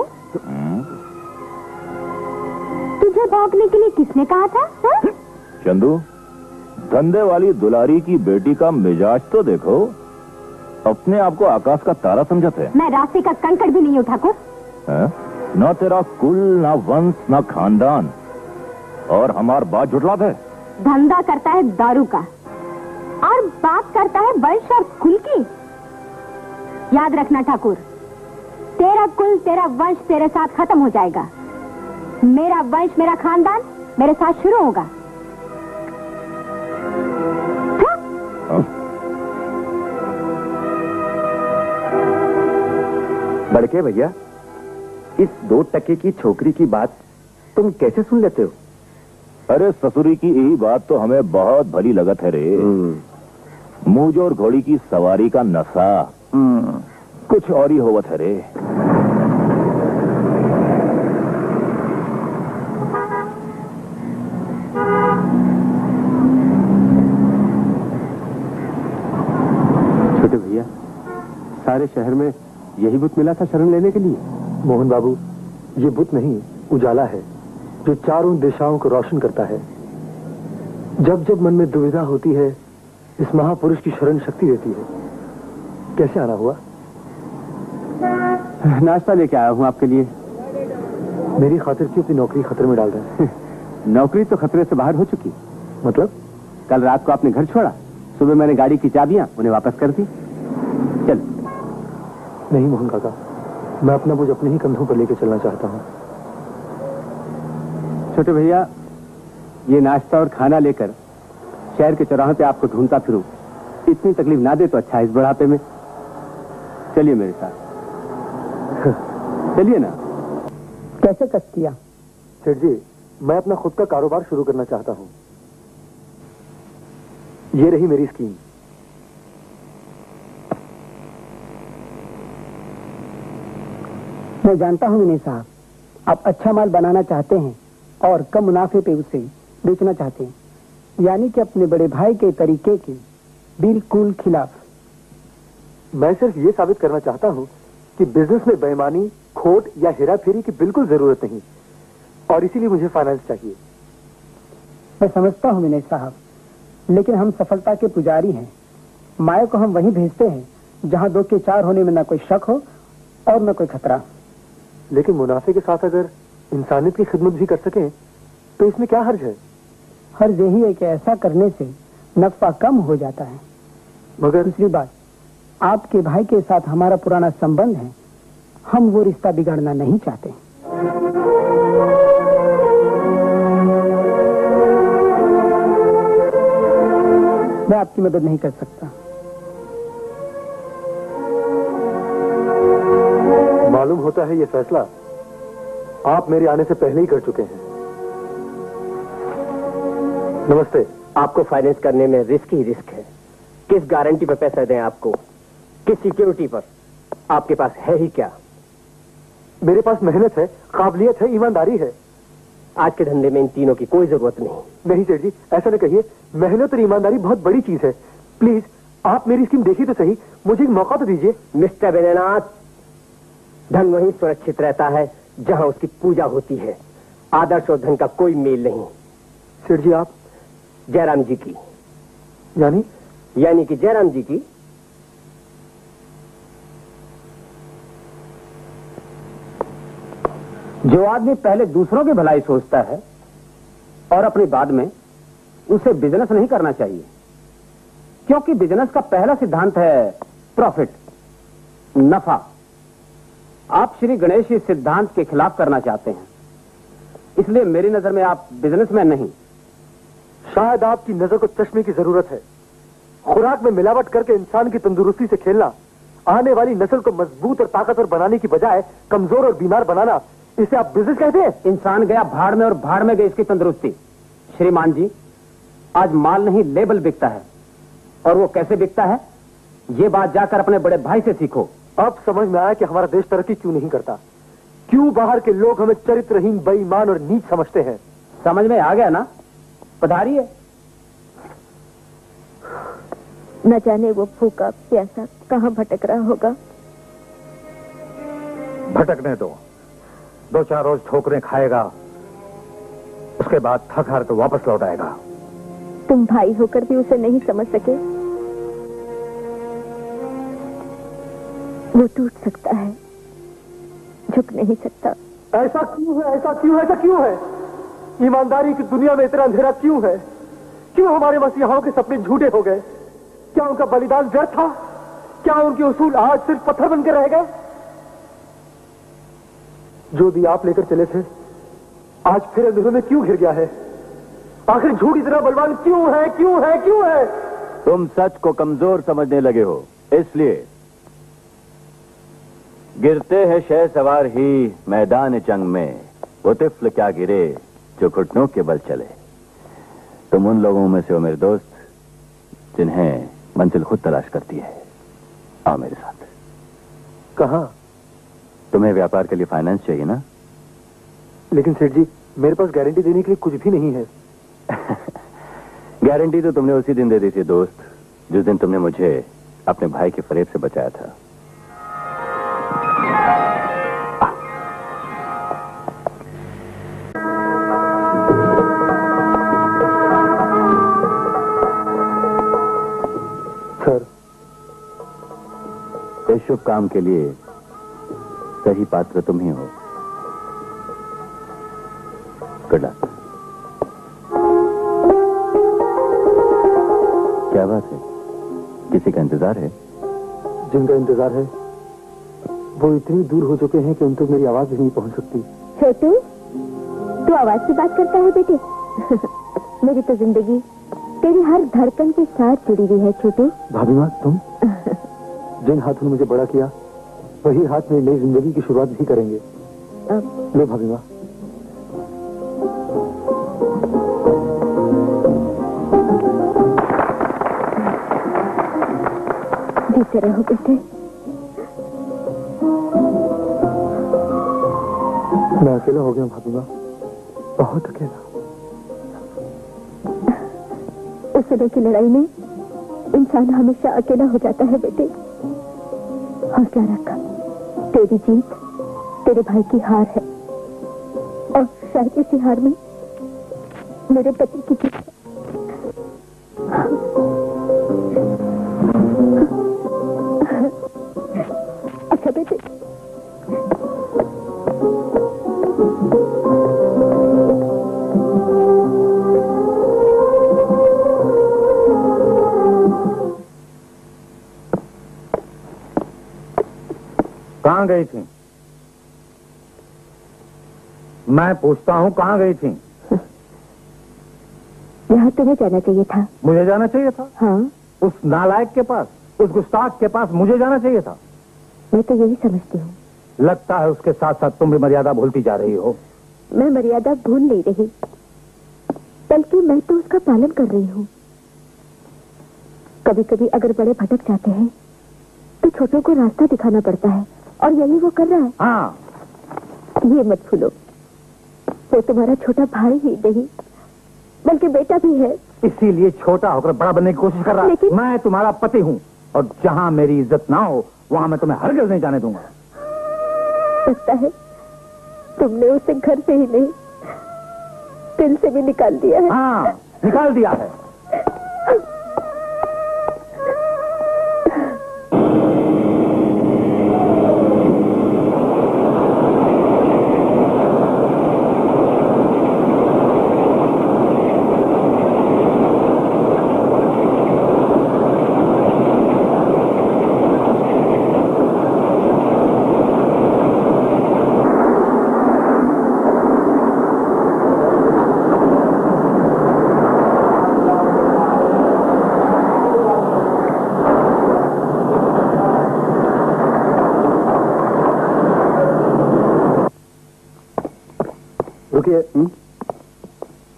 तुझे भौंकने के लिए किसने कहा था? हा? चंदू, धंधे वाली दुलारी की बेटी का मिजाज तो देखो। अपने आप को आकाश का तारा समझते है। मैं रास्ते का कंकड़ भी नहीं हूँ ठाकुर। ना तेरा कुल, ना वंश, ना खानदान, और हमार बात जुटलात है। धंधा करता है दारू का और बात करता है वंश और कुल की। याद रखना ठाकुर, तेरा कुल, तेरा वंश तेरे साथ खत्म हो जाएगा। मेरा वंश, मेरा खानदान मेरे साथ शुरू होगा। बड़के भैया, इस 2 टके की छोकरी की बात तुम कैसे सुन लेते हो? अरे ससुरी की यही बात तो हमें बहुत भली लगत है रे। मूंज और घोड़ी की सवारी का नशा कुछ और ही होवत है रे। छोटे भैया, सारे शहर में यही बुत मिला था शरण लेने के लिए? मोहन बाबू, ये बुत नहीं, उजाला है जो चारों दिशाओं को रोशन करता है। जब जब मन में दुविधा होती है, इस महापुरुष की शरण शक्ति देती है। कैसे आना हुआ? नाश्ता लेके आया हूँ आपके लिए। मेरी खातिर क्यों अपनी नौकरी खतरे में डाल रहे हैं? नौकरी तो खतरे से बाहर हो चुकी। मतलब? कल रात को आपने घर छोड़ा, सुबह मैंने गाड़ी की चाबियां उन्हें वापस कर दी। चल। नहीं मोहन काका, मैं अपना बोझ अपने ही कंधों पर लेकर चलना चाहता हूँ। छोटे भैया, ये नाश्ता और खाना लेकर शहर के चौराहे पे आपको ढूंढता फिरूं। इतनी तकलीफ ना दे तो अच्छा है इस बुढ़ापे में। चलिए मेरे साथ। चलिए ना। कैसे कस किया? सेठ जी, मैं अपना खुद का कारोबार शुरू करना चाहता हूं। ये रही मेरी स्कीम। मैं जानता हूं विनय साहब, आप अच्छा माल बनाना चाहते हैं और कम मुनाफे पे उसे बेचना चाहते हैं, यानी कि अपने बड़े भाई के तरीके के बिल्कुल खिलाफ। मैं सिर्फ ये साबित करना चाहता हूं कि बिजनेस में बेईमानी, खोट या हेराफेरी की बिल्कुल जरूरत नहीं, और इसीलिए मुझे फाइनेंस चाहिए। मैं समझता हूं विनय साहब, लेकिन हम सफलता के पुजारी हैं। माया को हम वहीं भेजते हैं जहां 2 के 4 होने में न कोई शक हो और न कोई खतरा। लेकिन मुनाफे के साथ अगर इंसानियत की खिदमत भी कर सकें तो इसमें क्या हर्ज है? हर्ज यही है कि ऐसा करने से नफा कम हो जाता है। मगर दूसरी बात, आपके भाई के साथ हमारा पुराना संबंध है, हम वो रिश्ता बिगाड़ना नहीं चाहते। मैं आपकी मदद नहीं कर सकता। मालूम होता है ये फैसला आप मेरे आने से पहले ही कर चुके हैं। नमस्ते। आपको फाइनेंस करने में रिस्क ही रिस्क है। किस गारंटी पर पैसा दें आपको? किस सिक्योरिटी पर? आपके पास है ही क्या? मेरे पास मेहनत है, काबिलियत है, ईमानदारी है। आज के धंधे में इन तीनों की कोई जरूरत नहीं। नहीं सेठ जी, ऐसा न कहिए। मेहनत और ईमानदारी बहुत बड़ी चीज है। प्लीज आप मेरी स्कीम देखिए तो सही, मुझे एक मौका तो दीजिए। मिस्टर विनयनाथ, धन वहीं सुरक्षित रहता है जहां उसकी पूजा होती है। आदर्श और धन का कोई मेल नहीं। सेठ जी, आप जयराम जी की यानी कि जयराम जी की। जो आदमी पहले दूसरों की भलाई सोचता है और अपनी बाद में, उसे बिजनेस नहीं करना चाहिए, क्योंकि बिजनेस का पहला सिद्धांत है प्रॉफिट, नफा। आप श्री गणेश इस सिद्धांत के खिलाफ करना चाहते हैं, इसलिए मेरी नजर में आप बिजनेसमैन नहीं। शायद आपकी नजर को चश्मे की जरूरत है। खुराक में मिलावट करके इंसान की तंदुरुस्ती से खेलना, आने वाली नस्ल को मजबूत और ताकतवर बनाने की बजाय कमजोर और बीमार बनाना, इसे आप बिजनेस कहते हैं? इंसान गया भाड़ में और भाड़ में गई इसकी तंदुरुस्ती। श्रीमान जी, आज माल नहीं लेबल बिकता है, और वो कैसे बिकता है ये बात जाकर अपने बड़े भाई से सीखो। अब समझ में आया कि हमारा देश तरक्की क्यों नहीं करता, क्यों बाहर के लोग हमें चरित्रहीन, बेईमान और नीच समझते हैं। समझ में आ गया ना? पधारिए। न जाने वो भूखा प्यासा कहाँ भटक रहा होगा। भटकने दो, 2-4 रोज ठोकरें खाएगा, उसके बाद थक हार तो वापस लौट आएगा। तुम भाई होकर भी उसे नहीं समझ सके। वो टूट सकता है, झुक नहीं सकता। ऐसा क्यों है? ऐसा क्यों है? ऐसा क्यों है? ईमानदारी की दुनिया में इतना अंधेरा क्यों है? क्यों हमारे मसीहाओं के सपने झूठे हो गए? क्या उनका बलिदान व्यर्थ था? क्या उनके उसूल आज सिर्फ पत्थर बनकर रह गए? जो दिया आप लेकर चले थे, आज फिर अंधेरों में क्यों घिर गया है? आखिर झूठ इतना बलवान क्यों है? क्यों है? क्यों है? तुम सच को कमजोर समझने लगे हो, इसलिए गिरते हैं शह सवार ही मैदान जंग में, वो तिफ्ल क्या गिरे जो घुटनों के बल चले। तुम उन लोगों में से हो मेरे दोस्त, जिन्हें मंजिल खुद तलाश करती है। आओ मेरे साथ। कहां? तुम्हें व्यापार के लिए फाइनेंस चाहिए ना? लेकिन सेठ जी, मेरे पास गारंटी देने के लिए कुछ भी नहीं है। गारंटी तो तुमने उसी दिन दे दी थी दोस्त, जिस दिन तुमने मुझे अपने भाई के फरेब से बचाया था। सर, इस शुभ काम के लिए सही पात्र तुम ही हो। Good luck. क्या बात है, किसी का इंतजार है? जिनका इंतजार है वो इतनी दूर हो चुके हैं कि उन तक मेरी आवाज भी नहीं पहुंच सकती। छोटू, तू आवाज से बात करता है बेटे? मेरी तो जिंदगी तेरी हर धड़कन के साथ जुड़ी हुई है छोटू। भाभी माँ, तुम जिन हाथों ने मुझे बड़ा किया वही हाथ मेरी नई जिंदगी की शुरुआत भी करेंगे। लो भाभी माँ। जीते रहो बेटे। मैं अकेला हो गया भाभी माँ, बहुत अकेला। उस समय की लड़ाई में इंसान हमेशा अकेला हो जाता है बेटे। हौसला रख, तेरी जीत तेरे भाई की हार है, और शायद इसी हार में मेरे पति की जीत है। अच्छा बेटे, कहाँ गई थी? मैं पूछता हूँ कहाँ गई थी? यहाँ तुम्हें जाना चाहिए था। मुझे जाना चाहिए था? हाँ। उस नालायक के पास, उस गुस्ताख के पास मुझे जाना चाहिए था। मैं तो यही समझती हूँ। लगता है उसके साथ साथ तुम भी मर्यादा भूलती जा रही हो। मैं मर्यादा भूल नहीं रही, बल्कि मैं तो उसका पालन कर रही हूँ। कभी कभी अगर बड़े भटक जाते हैं तो छोटों को रास्ता दिखाना पड़ता है, और यही वो कर रहा है। हाँ। ये मत भूलो, वो तुम्हारा छोटा भाई ही नहीं बल्कि बेटा भी है। इसीलिए छोटा होकर बड़ा बनने की कोशिश कर रहा है। मैं तुम्हारा पति हूँ, और जहाँ मेरी इज्जत ना हो वहाँ मैं तुम्हें हरगिज़ नहीं जाने दूंगा। लगता है तुमने उसे घर से ही नहीं, दिल से भी निकाल दिया है। हाँ, निकाल दिया है।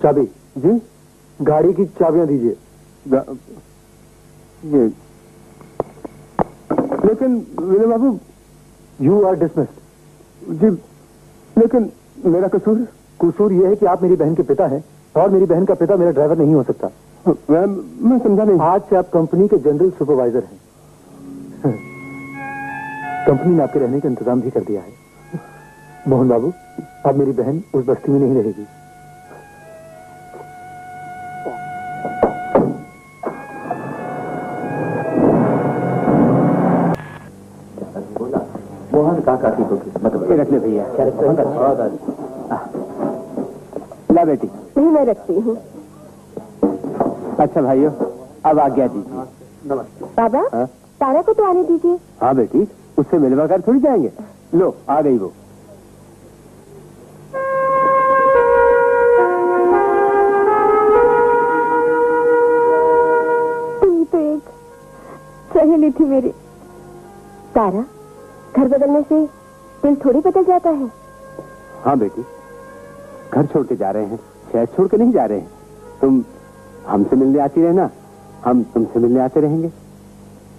चाबी जी, गाड़ी की चाबियां दीजिए। ये लेकिन विनय बाबू, यू आर डिसमिस्ड। जी लेकिन मेरा कसूर यह है कि आप मेरी बहन के पिता हैं, और मेरी बहन का पिता मेरा ड्राइवर नहीं हो सकता। मैं समझा नहीं। आज से आप कंपनी के जनरल सुपरवाइजर हैं। कंपनी ने आपके रहने का इंतजाम भी कर दिया है। मोहन बाबू, अब मेरी बहन उस बस्ती में नहीं रहेगी। मोहन काका की मतलब रख ले भैया। ला बेटी। नहीं, मैं रखती हूँ। अच्छा भाइयों, अब आज्ञा दीजिए। नमस्ते बाबा। तारा को तो आने दीजिए। हाँ बेटी, उससे मिलवा कर थोड़ी जाएंगे। लो, आ गई वो। तुम तो एक सहेली थी मेरी। तारा, घर बदलने से दिल थोड़ी बदल जाता है। हाँ बेटी, घर छोड़ के जा रहे हैं, शहर छोड़ के नहीं जा रहे हैं। तुम हमसे मिलने आती रहना, हम तुमसे मिलने आते रहेंगे।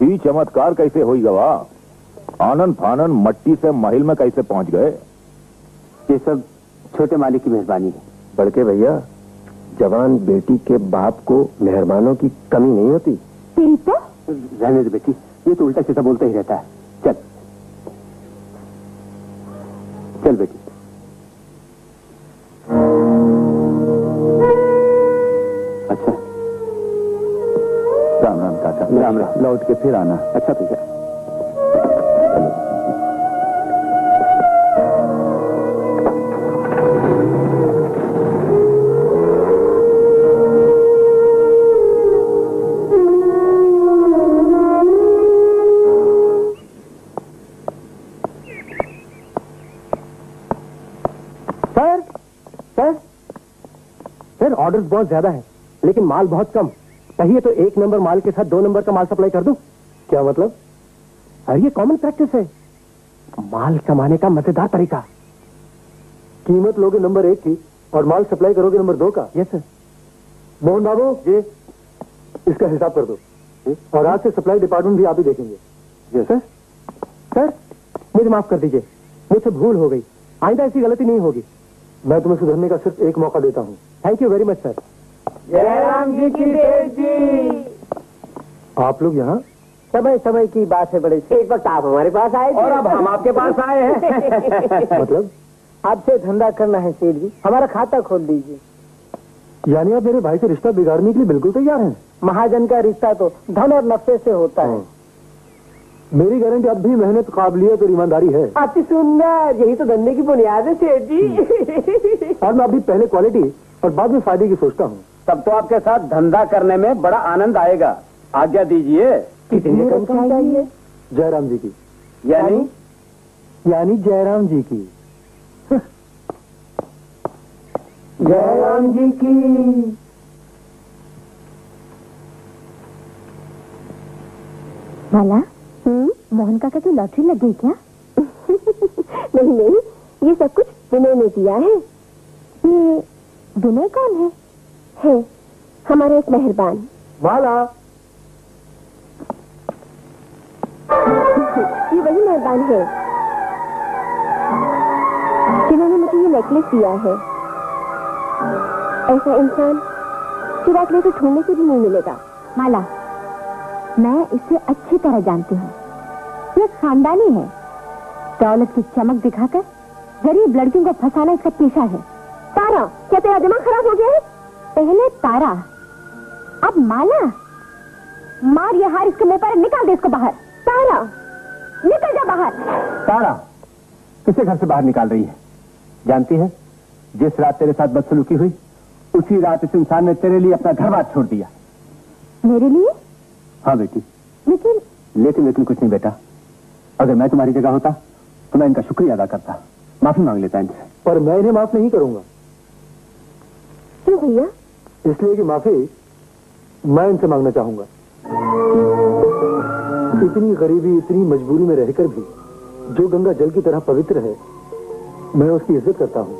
ये चमत्कार कैसे हुई गवा? आनन फानन मट्टी से महल में कैसे पहुंच गए? ये सब छोटे मालिक की मेहरबानी है। बड़के भैया, जवान बेटी के बाप को मेहरबानों की कमी नहीं होती। तेरी तो रहने दे बेटी, ये तो उल्टा सीधा बोलता ही रहता है। चल चल बेटी। अच्छा, राम राम काका। राम राम। लौट के फिर आना। अच्छा भैया। ऑर्डर्स बहुत ज्यादा है, लेकिन माल बहुत कम। चाहिए तो 1 नंबर माल के साथ 2 नंबर का माल सप्लाई कर दूं। क्या मतलब? अरे ये कॉमन प्रैक्टिस है, माल कमाने का मजेदार तरीका। कीमत लोगे नंबर 1 की और माल सप्लाई करोगे नंबर 2 का। Yes sir. मोहन बाबू जी, इसका हिसाब कर दो और आज से सप्लाई डिपार्टमेंट भी आप ही देखेंगे। Yes sir. सर मुझे माफ कर दीजिए, मुझसे भूल हो गई, आइंदा ऐसी गलती नहीं होगी। मैं तुम्हें सुधरने का सिर्फ एक मौका देता हूँ। Thank you very much sir. Jayram ji की देव जी। आप लोग यहाँ? समय समय की बात है बड़े। एक वक्त आप हमारे पास आए थे और अब हम आपके पास आए हैं। मतलब? आपसे धंधा करना है सेठ जी, हमारा खाता खोल दीजिए। यानी आप मेरे भाई से रिश्ता बिगाड़ने के लिए बिल्कुल तैयार हैं? महाजन का रिश्ता तो धन और नफे से होता है। मेरी गारंटी अब भी मेहनत, काबिलियत और ईमानदारी है। अति सुंदर, यही तो धंधे की बुनियाद है सेठ जी। और मैं अभी पहले क्वालिटी और बाद में फायदे की सोचता हूँ। तब तो आपके साथ धंधा करने में बड़ा आनंद आएगा। आज्ञा दीजिए। कितनी रकम चाहिए? जयराम जी की। यानी जयराम जी की। जयराम जी की। माला, मोहन काका की लॉटरी लग गई क्या? नहीं नहीं, ये सब कुछ विनय ने किया है। ये विनय कौन है? है हमारा एक मेहरबान। माला, ये वही मेहरबान है जिन्होंने मुझे ये नेकलेस दिया है। ऐसा इंसान चिराग ले तो ढूंढने से भी नहीं मिलेगा। माला, मैं इसे अच्छी तरह जानती हूँ। ये खानदानी है। दौलत की चमक दिखाकर गरीब लड़कियों को फंसाना इसका पेशा है। तारा, क्या तेरा दिमाग खराब हो गया है? पहले तारा, अब माला। मार ये हार इसके मुंह पर, निकाल दे इसको बाहर। तारा, निकल जा बाहर। तारा किसे घर से बाहर निकाल रही है? जानती है, जिस रात तेरे साथ बदसलूकी हुई उसी रात इस इंसान ने तेरे लिए अपना घर बार छोड़ दिया। मेरे लिए? हाँ बेटी। लेकिन कुछ नहीं बेटा। अगर मैं तुम्हारी जगह होता तो मैं इनका शुक्रिया अदा करता, माफी मांग लेता इनसे। पर मैं इन्हें माफ नहीं करूंगा। क्यों भैया? इसलिए कि माफी मैं इनसे मांगना चाहूंगा। इतनी गरीबी, इतनी मजबूरी में रहकर भी जो गंगा जल की तरह पवित्र है, मैं उसकी इज्जत करता हूं।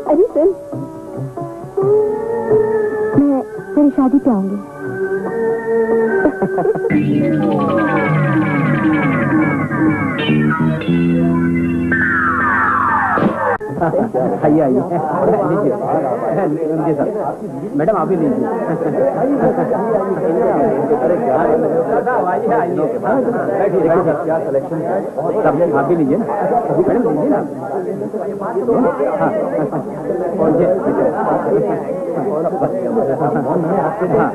अरे सुन, मैं तेरी शादी पे आऊंगी। आइए आइए, लीजिए लीजिए सर। मैडम आप भी लीजिए। अरे क्या क्या सिलेक्शन है, आप भी लीजिए ना मैडम, लीजिए ना। हाँ कि मैं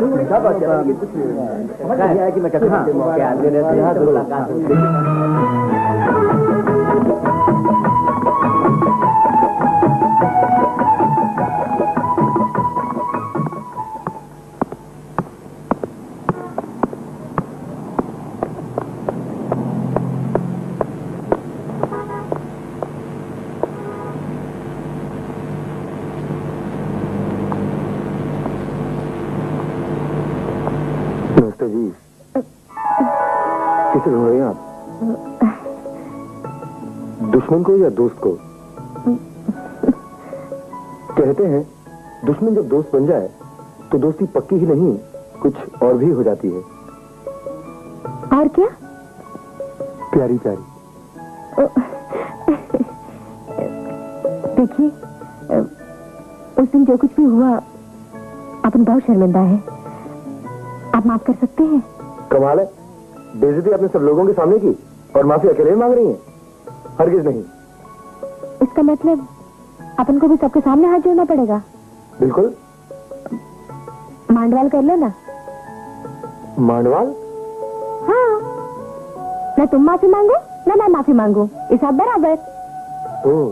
नमस्ते जी। किसे ढूंढ रहे हैं आप? दुश्मन को या दोस्त को? कहते हैं दुश्मन जब दोस्त बन जाए तो दोस्ती पक्की ही नहीं, कुछ और भी हो जाती है। और क्या? प्यारी प्यारी। देखिए, उस दिन जो कुछ भी हुआ, अपन बहुत शर्मिंदा है। आप माफ कर सकते हैं? कमाल है, बेइज्जती आपने सब लोगों के सामने की और माफी अकेले ही मांग रही हैं? हरगिज नहीं। इसका मतलब अपन को भी सबके सामने हाथ जोड़ना पड़ेगा? बिल्कुल। मांडवाल कर लो ना। मांडवाल? हाँ, ना तुम माफी मांगो ना मैं माफी मांगू, हिसाब बराबर। ओह,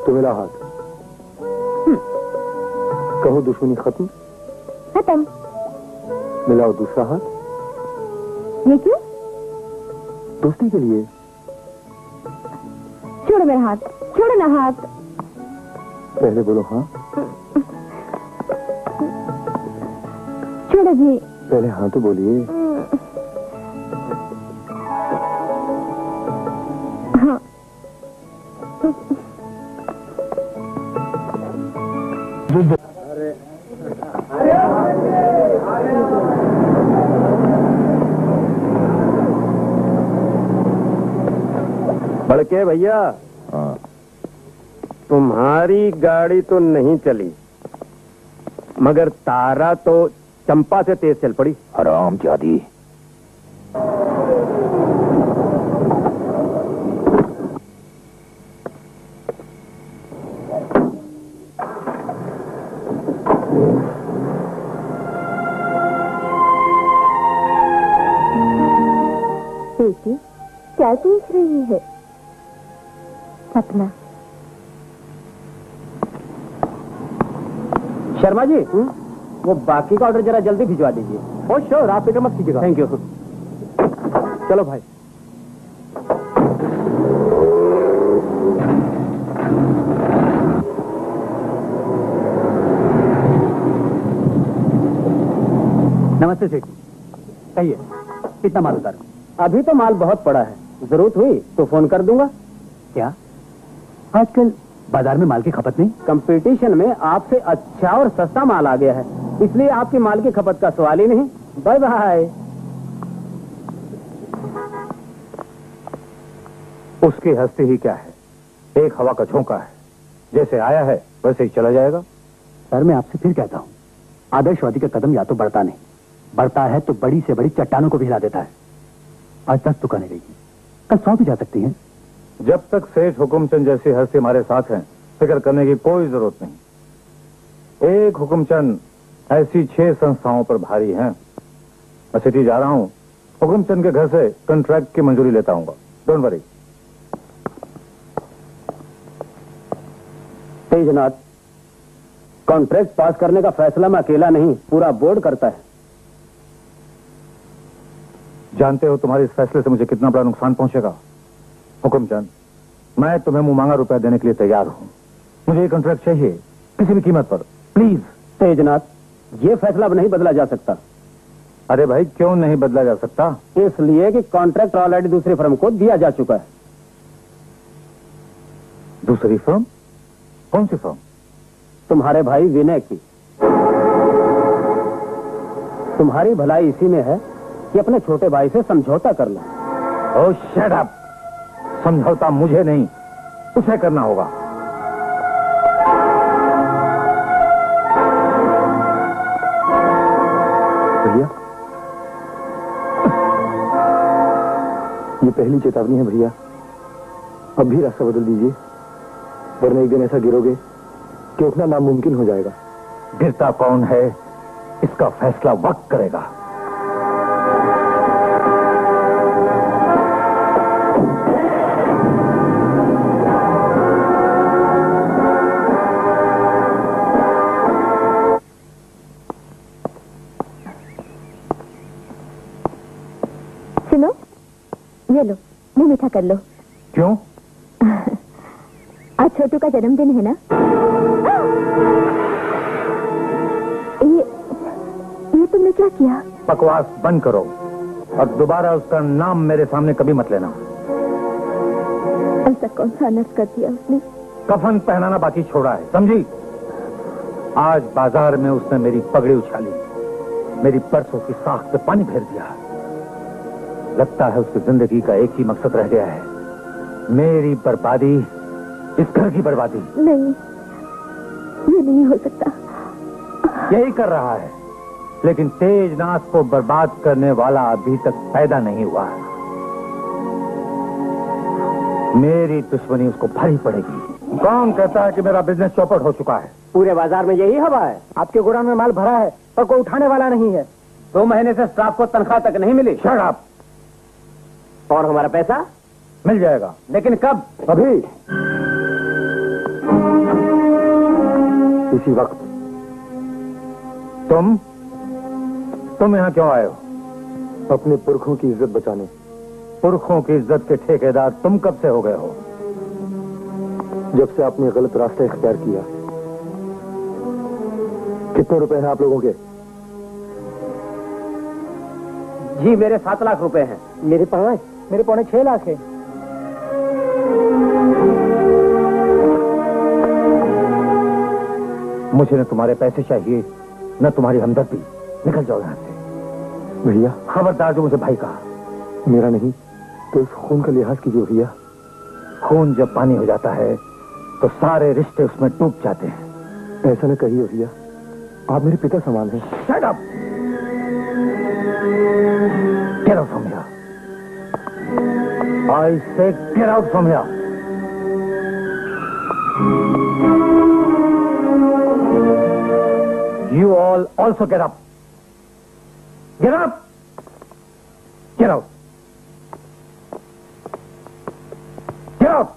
तो मिला हाथ। कहो दुश्मनी खत्म। खत्म। मिलाओ दूसरा हाथ। ये क्यों? दोस्ती के लिए। छोड़ो मेरा हाथ, छोड़ो ना हाथ। पहले बोलो हाँ। छोड़ो जी। पहले हाँ तो बोलिए। हाँ। बड़के भैया, तुम्हारी गाड़ी तो नहीं चली, मगर तारा तो चंपा से तेज चल पड़ी। हराम जादी। बेटी क्या देख रही है? सपना। शर्मा जी, वो बाकी का ऑर्डर जरा जल्दी भिजवा दीजिए। ओ श्योर, आप फिक्र मत कीजिएगा। Thank you. चलो भाई। नमस्ते सेठ। कहिए, कितना माल उतारूं? अभी तो माल बहुत पड़ा है, जरूरत हुई तो फोन कर दूंगा। क्या आजकल बाजार में माल की खपत नहीं? कंपटीशन में आपसे अच्छा और सस्ता माल आ गया है, इसलिए आपकी माल की खपत का सवाल ही नहीं। Bye bye. उसकी हस्ती ही क्या है, एक हवा का झोंका है, जैसे आया है वैसे ही चला जाएगा। सर मैं आपसे फिर कहता हूँ, आदर्शवादी का कदम या तो बढ़ता नहीं, बढ़ता है तो बड़ी से बड़ी चट्टानों को भी हिला देता है। आज 10 दुकानें रहेगी, कल 100 भी जा सकती हैं। जब तक सेठ हुकुमचंद जैसी हस्ती हमारे साथ हैं, फिक्र करने की कोई जरूरत नहीं। एक हुकुमचंद ऐसी 6 संस्थाओं पर भारी हैं। मैं सिटी जा रहा हूँ, हुकुमचंद के घर से कॉन्ट्रैक्ट की मंजूरी लेता हूँ। Don't worry. Tejnath, contract pass करने का फैसला मैं अकेला नहीं, पूरा बोर्ड करता है। जानते हो तुम्हारे इस फैसले से मुझे कितना बड़ा नुकसान पहुंचेगा? हुकुमचंद, मैं तुम्हें मुंह रुपया देने के लिए तैयार हूं। मुझे ये कॉन्ट्रैक्ट चाहिए, किसी भी कीमत पर, प्लीज। तेजनाथ, ये फैसला अब नहीं बदला जा सकता। अरे भाई, क्यों नहीं बदला जा सकता? इसलिए कि कॉन्ट्रैक्ट ऑलरेडी दूसरी फर्म को दिया जा चुका है। दूसरी फर्म? कौन सी फर्म? तुम्हारे भाई विनय की। तुम्हारी भलाई इसी में है कि अपने छोटे भाई से समझौता कर लो। ओह शट अप। समझौता मुझे नहीं, उसे करना होगा। भैया, ये पहली चेतावनी है भैया, अब भी रास्ता बदल दीजिए, वरना एक दिन ऐसा गिरोगे कि उठना नामुमकिन हो जाएगा। गिरता कौन है, इसका फैसला वक्त करेगा। सुनो, ये लो, मुंह मीठा कर लो। क्यों? आज छोटू का जन्मदिन है ना? ये तुमने क्या किया? बकवास बंद करो और दोबारा उसका नाम मेरे सामने कभी मत लेना। ऐसा कौन सा अनर्थ कर दिया उसने? कफन पहनाना बाकी छोड़ा है, समझी? आज बाजार में उसने मेरी पगड़ी उछाली, मेरी परसों की साख पे पानी फेर दिया। लगता है उसकी जिंदगी का एक ही मकसद रह गया है, मेरी बर्बादी, इस घर की बर्बादी। नहीं, ये नहीं हो सकता। यही कर रहा है, लेकिन तेजनाथ को बर्बाद करने वाला अभी तक पैदा नहीं हुआ है। मेरी दुश्मनी उसको भारी पड़ेगी। कौन कहता है कि मेरा बिजनेस चौपट हो चुका है? पूरे बाजार में यही हवा है। आपके गोदाम में माल भरा है पर कोई उठाने वाला नहीं है। 2 महीने से स्टाफ को तनख्वाह तक नहीं मिली। Shut up. और हमारा पैसा मिल जाएगा, लेकिन कब? अभी, इसी वक्त। तुम यहाँ क्यों आए हो? अपने पुरखों की इज्जत बचाने। पुरखों की इज्जत के ठेकेदार तुम कब से हो गए हो? जब से आपने गलत रास्ता इख्तियार किया। कितने रुपए हैं आप लोगों के? जी मेरे 7 लाख रुपए हैं। मेरे 5। मेरे 5.25 लाख है। मुझे न तुम्हारे पैसे चाहिए न तुम्हारी हमदर्दी। निकल जाओ यहां से। भैया खबरदार जो मुझे भाई कहा। मेरा नहीं तो इस खून का लिहाज कीजिए भैया। खून जब पानी हो जाता है तो सारे रिश्ते उसमें डूब जाते हैं। ऐसा न कहिए भैया, आप मेरे पिता समान हैं। Shut up! Get out from here. I say get out from here. You all also get up. Get up! Get out! Get out!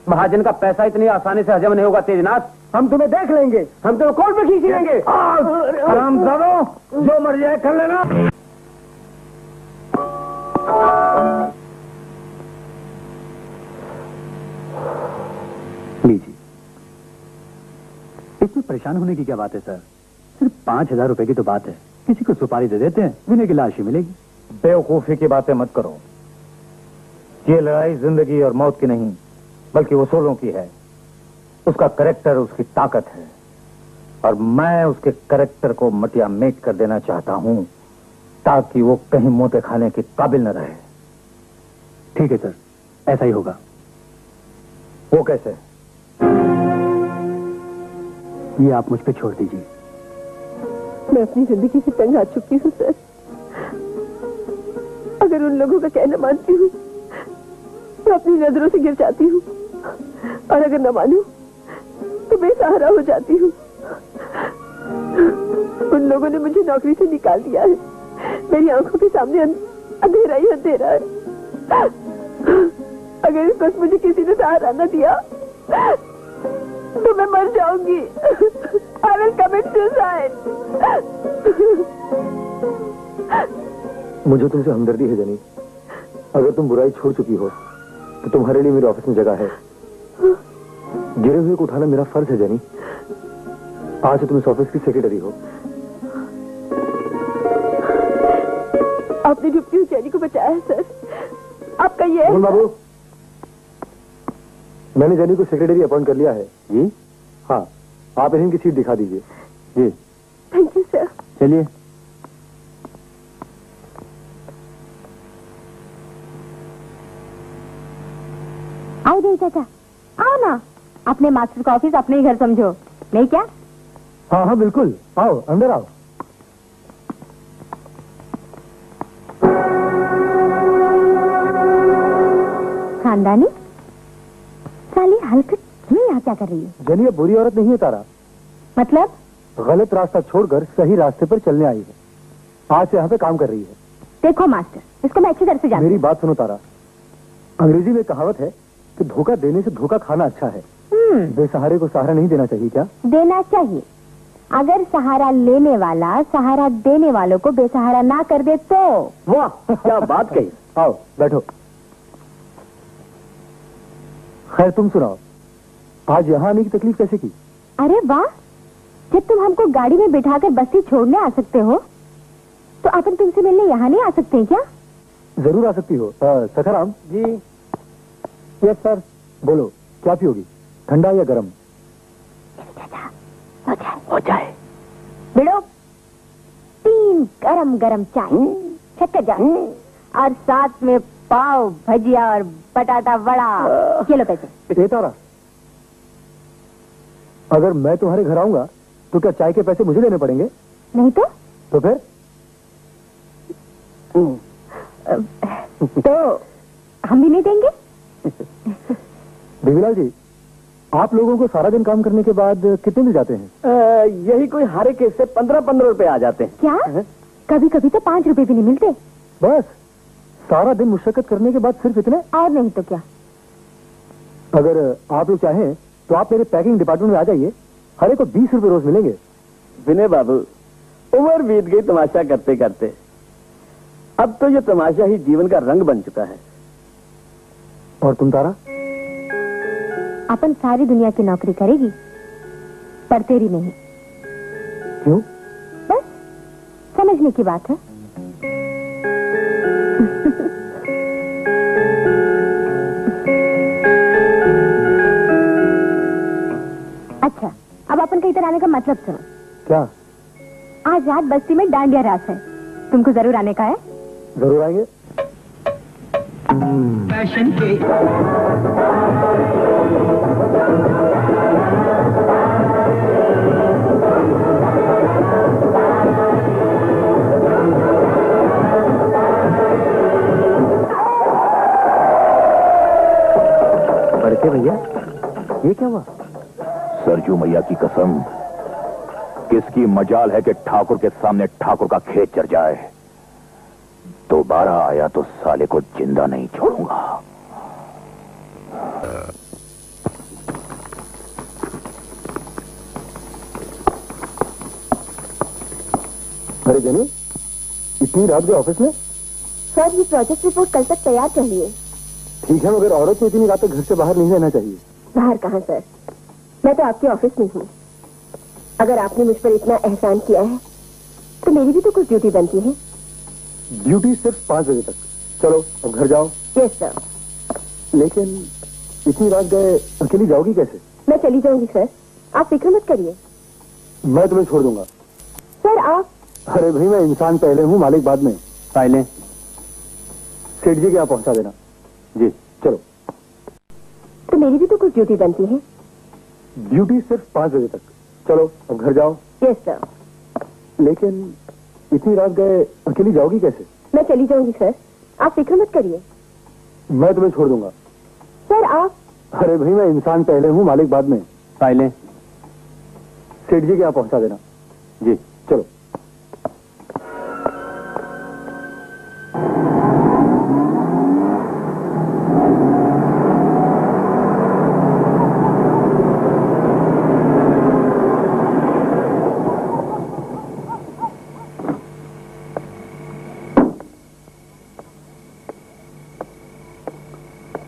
महाजन का पैसा इतनी आसानी से हजम नहीं होगा तेजनाथ। हम तुम्हें देख लेंगे, हम तुम्हें कोर्ट में खींच लेंगे। आराम करो, जो मर जाए कर लेना। लीजिए। इसमें परेशान होने की क्या बात है सर? सिर्फ 5,000 रुपए की तो बात है। किसी को सुपारी दे देते हैं, विनय की लाश ही मिलेगी। बेवकूफी की बातें मत करो। ये लड़ाई जिंदगी और मौत की नहीं बल्कि उसूलों की है। उसका करेक्टर उसकी ताकत है और मैं उसके करेक्टर को मटिया मेट कर देना चाहता हूं ताकि वो कहीं मोटे खाने के काबिल न रहे। ठीक है सर, ऐसा ही होगा। वो कैसे? ये आप मुझ पे छोड़ दीजिए। मैं अपनी जिंदगी से तंग आ चुकी हूँ सर। अगर उन लोगों का कहना मानती हूँ तो अपनी नजरों से गिर जाती हूँ और अगर न मानूं तो बेसहारा हो जाती हूँ। उन लोगों ने मुझे नौकरी से निकाल दिया है। मेरी आंखों के सामने अंधेरा ही अंधेरा है। अगर इस वक्त मुझे किसी ने सहारा न दिया तो मैं मर जाऊंगी। I will commit suicide. मुझे तुमसे हमदर्दी है जनी। अगर तुम बुराई छोड़ चुकी हो तो तुम्हारे लिए मेरे ऑफिस में जगह है। गिरे हुए को उठाना मेरा फर्ज है जनी। आज से तुम इस ऑफिस की सेक्रेटरी हो। आपने डूबती हुई जैनी को बचाया है सर। आपका ये बाबू, मैंने जैनी को सेक्रेटरी अपॉइंट कर लिया है। जी हाँ, आप इन्हीं की सीट दिखा दीजिए। जी थैंक यू सर। चलिए। आओ देवी चाचा, आओ ना। अपने मास्टर का ऑफिस अपने ही घर समझो, नहीं क्या? हाँ हाँ बिल्कुल, आओ अंदर आओ। खानदानी साली हलकत ये यहाँ क्या कर रही है? जनी अब बुरी औरत नहीं है तारा। मतलब? गलत रास्ता छोड़कर सही रास्ते पर चलने आई है। आज से यहाँ पे काम कर रही है। देखो मास्टर, इसको मैं अच्छी तरह से जानती मेरी बात सुनो तारा। अंग्रेजी में कहावत है कि धोखा देने से धोखा खाना अच्छा है। बेसहारे को सहारा नहीं देना चाहिए क्या? देना चाहिए। अगर सहारा लेने वाला सहारा देने वालों को बेसहारा ना कर दे तो। वाह, क्या बात कही। आओ बैठो। खैर तुम सुनाओ, आज यहाँ आने की तकलीफ कैसे की? अरे वाह, जब तुम हमको गाड़ी में बिठाकर बस्ती छोड़ने आ सकते हो तो अपन तुमसे मिलने यहाँ नहीं आ सकते क्या? जरूर आ सकती हो। सखाराम जी। Yes sir. बोलो क्या पियोगी, ठंडा या गरम? हो जाए बिड़ो 3 गरम गरम चाय, शक्कर जाए और साथ में पाव भजिया और बटाटा वड़ा। ये लो पैसे। तारा, अगर मैं तुम्हारे घर आऊंगा तो क्या चाय के पैसे मुझे देने पड़ेंगे? नहीं तो फिर? तो हम भी नहीं देंगे। देवीलाल जी, आप लोगों को सारा दिन काम करने के बाद कितने मिल जाते हैं? यही कोई हारे केस से 15-15 रुपए आ जाते हैं। क्या? कभी कभी तो 5 रुपए भी नहीं मिलते। बस सारा दिन मुशक्कत करने के बाद सिर्फ इतने? और नहीं तो क्या। अगर आप लोग चाहें तो आप मेरे पैकिंग डिपार्टमेंट में आ जाइए। हर एक को 20 रुपए रोज मिलेंगे। विनय बाबू, उम्र बीत गई तमाशा करते करते। अब तो ये तमाशा ही जीवन का रंग बन चुका है। और तुम तारा? अपन सारी दुनिया की नौकरी करेगी, पर तेरी नहीं। क्यों? बस समझने की बात है। अच्छा, अब अपन का इधर आने का मतलब सुनो। क्या? आज रात बस्ती में डांडिया रास है, तुमको जरूर आने का है। जरूर आएंगे। फैशन के बड़के भैया, ये क्या हुआ? सरजू मैया की कसम, किसकी मजाल है कि ठाकुर के सामने ठाकुर का खेत चढ़ जाए। दोबारा आया तो साले को जिंदा नहीं छोड़ूंगा। अरे जनी, इतनी रात के ऑफिस में? सर, ये प्रोजेक्ट रिपोर्ट कल तक तैयार चाहिए। ठीक है, मगर औरत को इतनी रात तक घर से बाहर नहीं रहना चाहिए। बाहर कहाँ सर, मैं तो आपके ऑफिस में हूँ। अगर आपने मुझ पर इतना एहसान किया है तो मेरी भी तो कुछ ड्यूटी बनती है। ड्यूटी सिर्फ 5 बजे तक। चलो अब घर जाओ। Yes sir. लेकिन इतनी रात गए अकेली जाओगी कैसे? मैं चली जाऊंगी सर, आप फिक्र मत करिए। मैं तुम्हें छोड़ दूंगा। सर आप? अरे भाई, मैं इंसान पहले हूँ, मालिक बाद में। फाइलें सेठ जी के यहाँ पहुंचा देना। जी चलो। तो मेरी भी तो कुछ ड्यूटी बनती है। ड्यूटी सिर्फ 5 बजे तक। चलो अब घर जाओ। Yes sir. लेकिन इतनी रात गए अकेली जाओगी कैसे? मैं चली जाऊंगी सर, आप फिक्र मत करिए। मैं तुम्हें छोड़ दूंगा। सर आप? अरे भाई, मैं इंसान पहले हूँ, मालिक बाद में। फाइलें सेठ जी के यहाँ पहुंचा देना। जी चलो।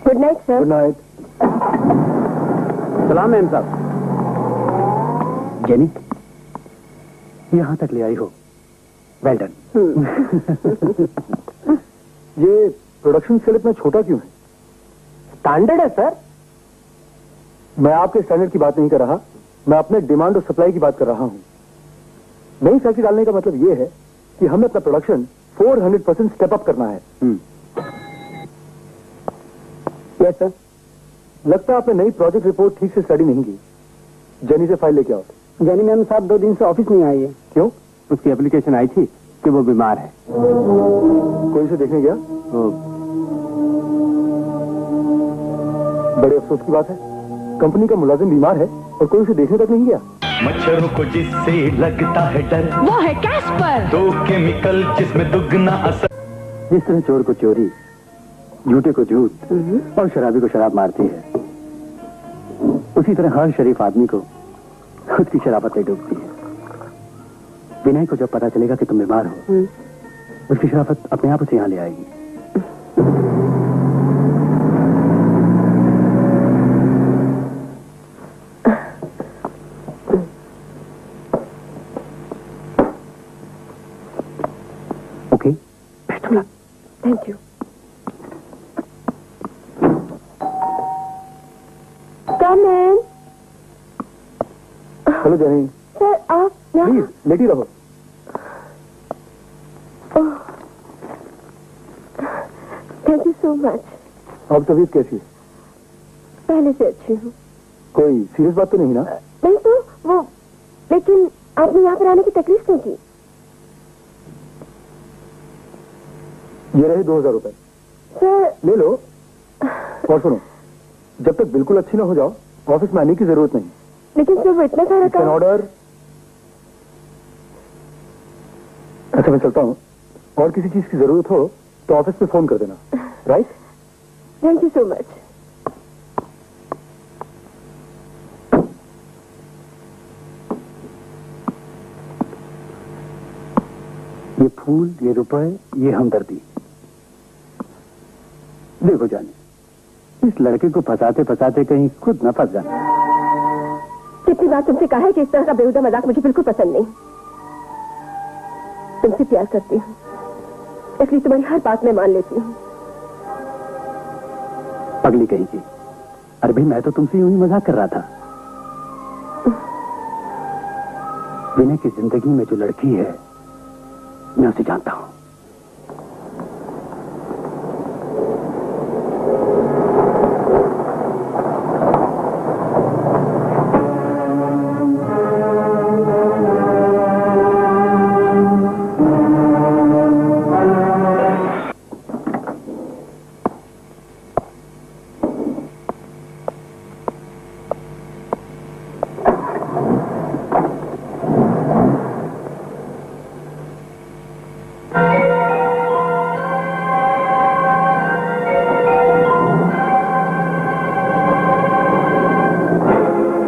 Good night sir. Good night. सलाम मैम साहब। जेनी, यहाँ तक ले आई हो, वेल डन। ये प्रोडक्शन स्केल इतना छोटा क्यों है? स्टैंडर्ड है सर। मैं आपके स्टैंडर्ड की बात नहीं कर रहा, मैं अपने डिमांड और सप्लाई की बात कर रहा हूँ। नई फैक्ट्री डालने का मतलब ये है कि हमें अपना प्रोडक्शन 400% स्टेप अप करना है। Yes sir. लगता है आपने नई प्रोजेक्ट रिपोर्ट ठीक से स्टडी नहीं की। जेनी से फाइल लेके आओ। जेनी मैम साहब 2 दिन से ऑफिस नहीं आई है। क्यों? उसकी एप्लीकेशन आई थी कि वो बीमार है। कोई उसे देखने गया? बड़े अफसोस की बात है, कंपनी का मुलाजिम बीमार है और कोई उसे देखने तक नहीं गया। मच्छरों को जिससे लगता है डर, वो है कैस्पर। 2 केमिकल जिसमें दुगना असर। जिस तरह चोर को चोरी, झूठे को झूठ और शराबी को शराब मारती है, उसी तरह हर शरीफ आदमी को खुद की शराबत में डूबती है। विनय को जब पता चलेगा कि तुम बीमार हो, उसकी शराफत अपने आप उसे यहाँ ले आएगी। Okay, best of luck. Thank you. Come in. Hello jenny. Sir आप प्लीज लेटी रहो। Thank you so much. अब तबीयत कैसी है? पहले से अच्छी हूँ। कोई सीरियस बात तो नहीं ना? नहीं तो वो, लेकिन आपने यहाँ पर आने की तकलीफ क्यों की? ये रहे 2000 रुपए, सर ले लो। और सुनो, जब तक बिल्कुल अच्छी ना हो जाओ ऑफिस में आने की जरूरत नहीं। लेकिन सर वो इतना सारा काम। ऑर्डर। अच्छा मैं चलता हूँ, और किसी चीज की जरूरत हो तो ऑफिस में फोन कर देना। Right? Thank you so much. ये फूल, ये रुपए, ये हमदर्दी। देखो जाने, इस लड़के को फंसाते फंसाते कहीं खुद न फंस जाना। कितनी बार तुमसे कहा है कि इस तरह का बेहुदा मजाक मुझे बिल्कुल पसंद नहीं। तुमसे प्यार करती हूँ, इसलिए तुम्हारी हर बात में मान लेती हूँ। पगली कहीं की। अरे भाई, मैं तो तुमसे यूं ही मजाक कर रहा था। विनय की जिंदगी में जो लड़की है, मैं उसे जानता हूं।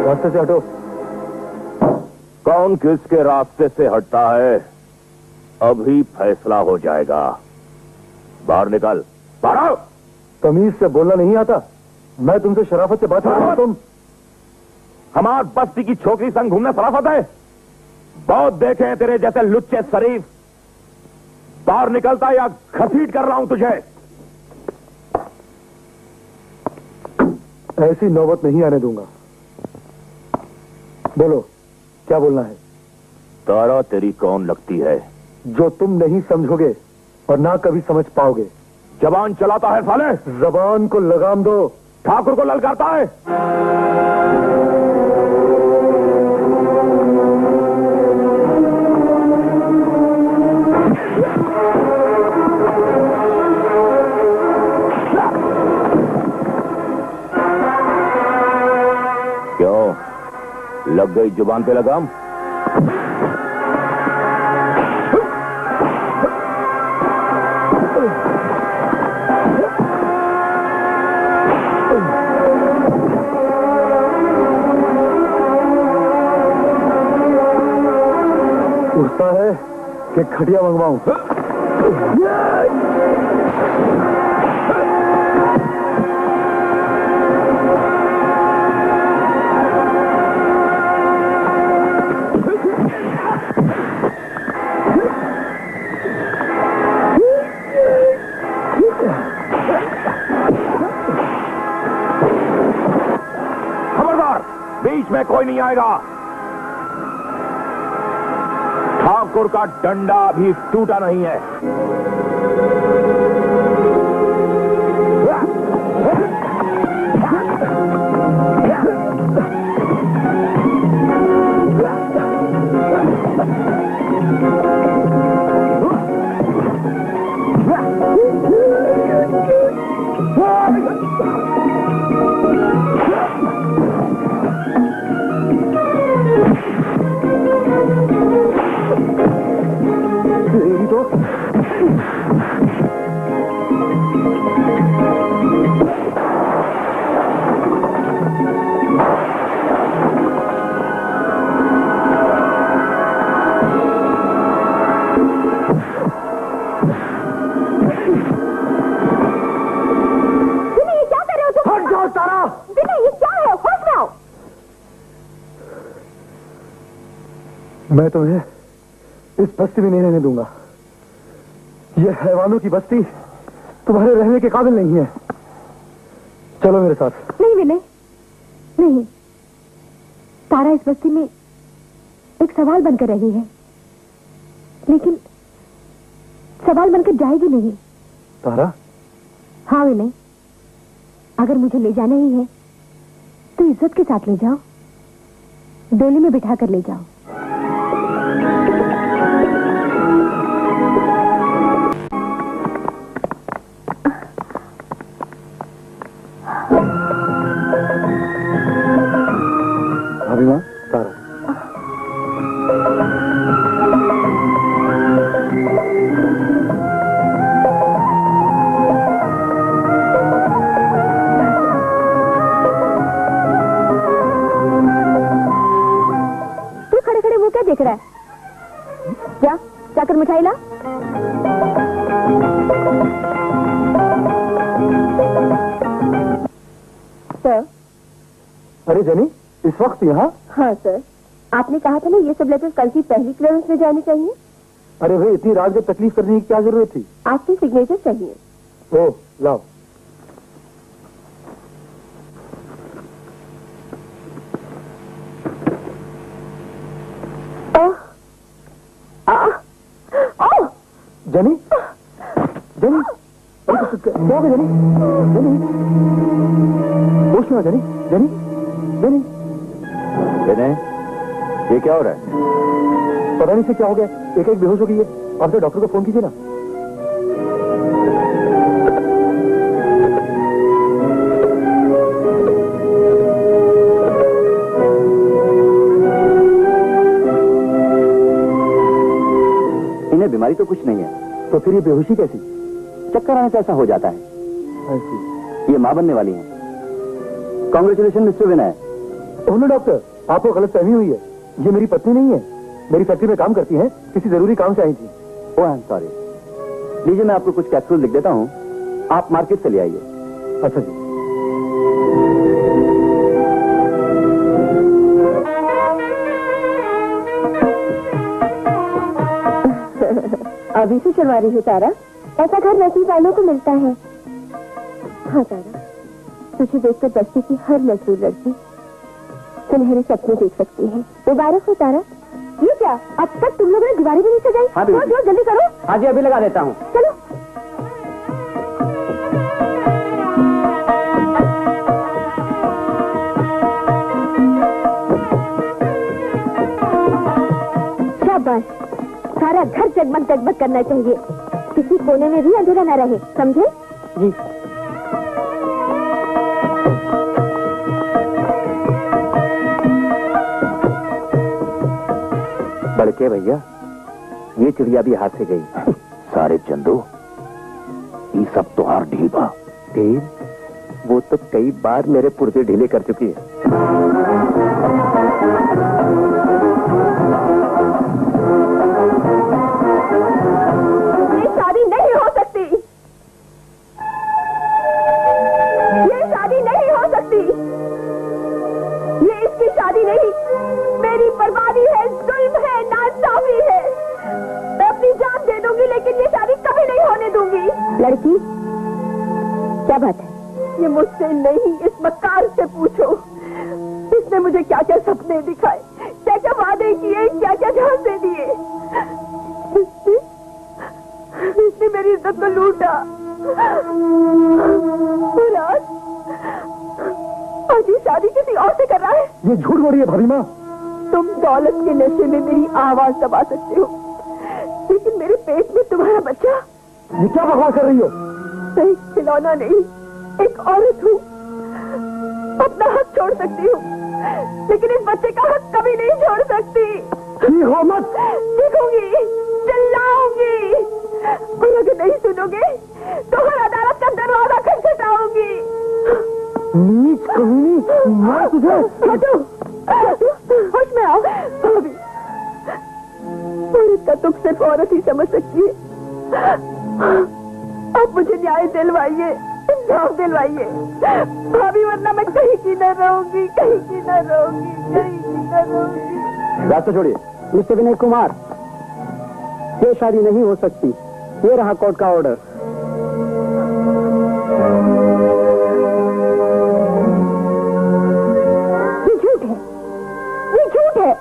रास्ते से हटो। कौन किसके रास्ते से हटता है, अभी फैसला हो जाएगा। बाहर निकल, बाहर आओ। तमीज से बोलना नहीं आता? मैं तुमसे शराफत से बात कर रहा हूं। तुम हमार बस्ती की छोकरी संग घूमना शराफत है? बहुत देखे हैं तेरे जैसे लुच्चे शरीफ। बाहर निकलता या घसीट कर रहा हूं तुझे। ऐसी नौबत नहीं आने दूंगा। बोलो, क्या बोलना है? तारा तेरी कौन लगती है? जो तुम नहीं समझोगे और ना कभी समझ पाओगे। जबान चलाता है साले। जबान को लगाम दो। ठाकुर को ललकारता है। क्यों, लग गई जुबान पे लगाम? उठता है कि खटिया मंगवाऊं? खबरदार, बीच में कोई नहीं आएगा। ठाकुर का डंडा अभी टूटा नहीं है। मैं तुम्हें इस बस्ती में नहीं रहने दूंगा। ये हैवानों की बस्ती तुम्हारे रहने के काबिल नहीं है। चलो मेरे साथ। नहीं विनय, नहीं। तारा इस बस्ती में एक सवाल बनकर रही है, लेकिन सवाल बनकर जाएगी नहीं। तारा? हाँ विनय, अगर मुझे ले जाना ही है तो इज्जत के साथ ले जाओ, डोली में बिठा कर ले जाओ। अभी मां, तारा। तू खड़े खड़े मुंह क्या देख रहा है? जा, जाकर मिठाई ला। सर। अरे जनी, इस वक्त यहाँ? हाँ सर, आपने कहा था ना ये सब लेटर्स कल की पहली क्लियरेंस में जानी चाहिए। अरे भाई, इतनी रात को तकलीफ करने की क्या जरूरत थी? आपकी सिग्नेचर चाहिए। ओह, लाओ। जनी, जनी, अरे क्या हो गया जनी? जनी, होश में आ जनी, जनी, जनी। ये क्या हो रहा है? पता नहीं से क्या हो गया, एक एक बेहोश हो गई है। आप तो डॉक्टर को फोन कीजिए ना। इन्हें बीमारी तो कुछ नहीं है, तो फिर ये बेहोशी कैसी? चक्कर आने से ऐसा हो जाता है। ऐसी? ये मां बनने वाली है। कांग्रेचुलेशन मिस्टर विनय। ओह डॉक्टर, आपको गलतफहमी हुई है। ये मेरी पत्नी नहीं है, मेरी फैक्ट्री में काम करती हैं, किसी जरूरी काम से आई थी। ओह आई एम सॉरी। लीजिए, मैं आपको कुछ कैप्सूल लिख देता हूँ, आप मार्केट से ले आइए। अच्छा जी। अभी से चलवा रही हो तारा, ऐसा घर नसीब वालों को मिलता है। हाँ तारा, तुझे देखकर बस्ती की हर मजदूर लड़की सुनहरे सपने देख सकती है। मुबारक हो तारा। ये क्या, अब तक तुम लोगों ने दीवारें भी नहीं सजाई? हाँ जो जल्दी करो। हाँ जी, अभी लगा देता हूँ। चलो। शाबाश, सारा घर जगमग जगमग करना चाहिए, किसी कोने में भी अंधेरा न रहे, समझे? जी। बड़के भैया, ये चिड़िया भी हाथ से गई। सारे चंदू, ये सब तुहार ढील बा। ढील? वो तो कई बार मेरे पुर्जे ढीले कर चुकी है। ये शादी नहीं हो सकती, ये शादी नहीं हो सकती, ये इसकी शादी नहीं, मेरी बर्बादी है, जुल्म है, नाइंसाफी है। मैं अपनी जान दे दूंगी लेकिन ये शादी कभी नहीं होने दूंगी। लड़की, क्या बात है? ये मुझसे नहीं, इस मक्कार से पूछो। इसने मुझे क्या क्या सपने दिखाए, क्या क्या वादे किए, क्या क्या झांसे दिए। इसने मेरी इज्जत को लूटा और आज ये शादी किसी और से कर रहा है। ये झूठ बोल रही है भाभी माँ। तुम दौलत के नशे में मेरी आवाज दबा सकते हो, लेकिन मेरे पेट में तुम्हारा बच्चा। ये क्या बकवास कर रही हो? मैं एक खिलौना नहीं, एक औरत हूँ। अपना हक छोड़ सकती हूँ, लेकिन इस बच्चे का हक कभी नहीं छोड़ सकती। हो मत। देखूंगी, चिल्लाऊंगी, और अगर नहीं सुनोगे तो हर अदालत का दरवाजा खटखटाऊंगी। नीच कमीनी, मैं तुझे। हटो, होश में आओ। भाभी, औरत का तुम सिर्फ औरत ही समझ सकती है। अब मुझे न्याय दिलवाइए, इंसाफ दिलवाइए भाभी, वरना मैं कहीं की न रहूंगी, कहीं की न रहूंगी, कहीं की न रहूंगी। रास्ता छोड़िए। मिस्टर विनय कुमार, ये शादी नहीं हो सकती। ये रहा कोर्ट का ऑर्डर। ये झूठ है, ये झूठ है,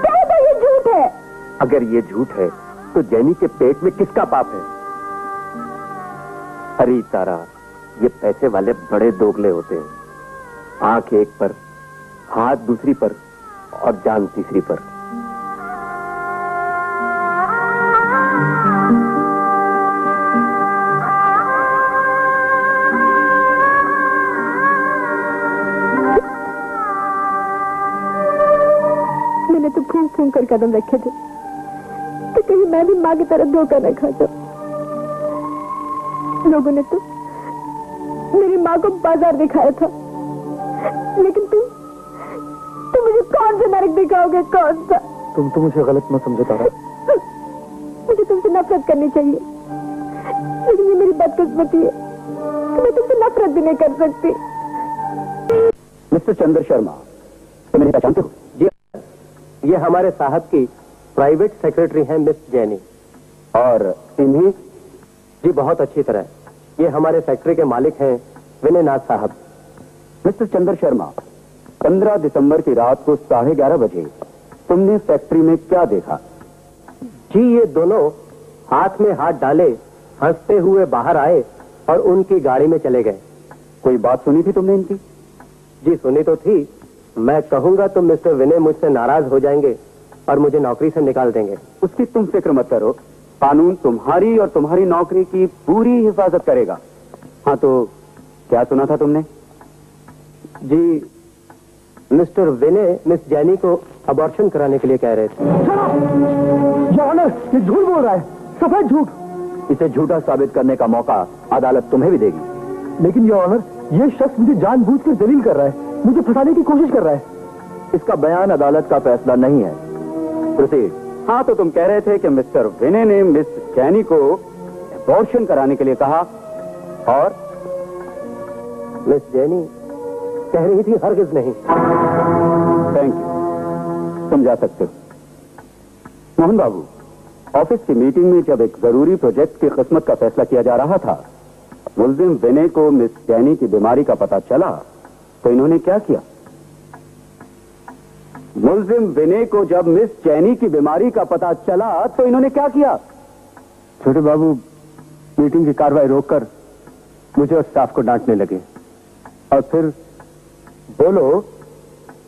कह दो ये झूठ है। अगर ये झूठ है तो जैनी के पेट में किसका पाप है? अरे तारा, ये पैसे वाले बड़े दोगले होते हैं। आंख एक पर, हाथ दूसरी पर और जान तीसरी पर। मैंने तो फूंक फूंक कर कदम रखे थे कि कहीं मैं भी माँ की तरह धोखा न खा जाऊं। लोगों ने तो मेरी माँ को बाजार दिखाया था, लेकिन तुम मुझे कौन सा नरक दिखाओगे? कौन सा? तुम तो मुझे गलत मत समझो तारा। मुझे तुमसे नफरत करनी चाहिए, लेकिन ये मेरी बदकिस्मती है कि मैं तुमसे नफरत भी नहीं कर सकती। मिस्टर चंद्र शर्मा, तो मैंने पहचानते हो? जी, ये हमारे साहब की प्राइवेट सेक्रेटरी हैं मिस जैनी। और इन्हीं? जी बहुत अच्छी तरह। ये हमारे फैक्ट्री के मालिक हैं विनय नाथ साहब। मिस्टर चंद्र शर्मा, 15 दिसंबर की रात को 11:30 बजे तुमने फैक्ट्री में क्या देखा? जी ये दोनों हाथ में हाथ डाले हंसते हुए बाहर आए और उनकी गाड़ी में चले गए। कोई बात सुनी थी तुमने इनकी? जी सुनी तो थी। मैं कहूंगा तो मिस्टर विनय मुझसे नाराज हो जाएंगे और मुझे नौकरी से निकाल देंगे। उसकी तुम फिक्र मत करो, कानून तुम्हारी और तुम्हारी नौकरी की पूरी हिफाजत करेगा। हाँ तो क्या सुना था तुमने? जी मिस्टर विनय मिस जैनी को अबॉर्शन कराने के लिए कह रहे थे। ये झूठ बोल रहा है, सफेद झूठ। इसे झूठा साबित करने का मौका अदालत तुम्हें भी देगी। लेकिन योर ऑनर, ये शख्स मुझे जानबूझकर जलील कर रहा है, मुझे फंसाने की कोशिश कर रहा है। इसका बयान अदालत का फैसला नहीं है। प्रोसीड। हाँ तो तुम कह रहे थे कि मिस्टर विनय ने मिस जैनी को अबॉर्शन कराने के लिए कहा और मिस जैनी कह रही थी हरगिज नहीं। थैंक यू, तुम जा सकते हो। मोहन बाबू, ऑफिस की मीटिंग में जब एक जरूरी प्रोजेक्ट की किस्मत का फैसला किया जा रहा था, मुल्जिम विनय को मिस जैनी की बीमारी का पता चला तो इन्होंने क्या किया? मुल्जिम विनय को जब मिस जैनी की बीमारी का पता चला तो इन्होंने क्या किया? छोटे बाबू मीटिंग की कार्रवाई रोककर मुझे और स्टाफ को डांटने लगे और फिर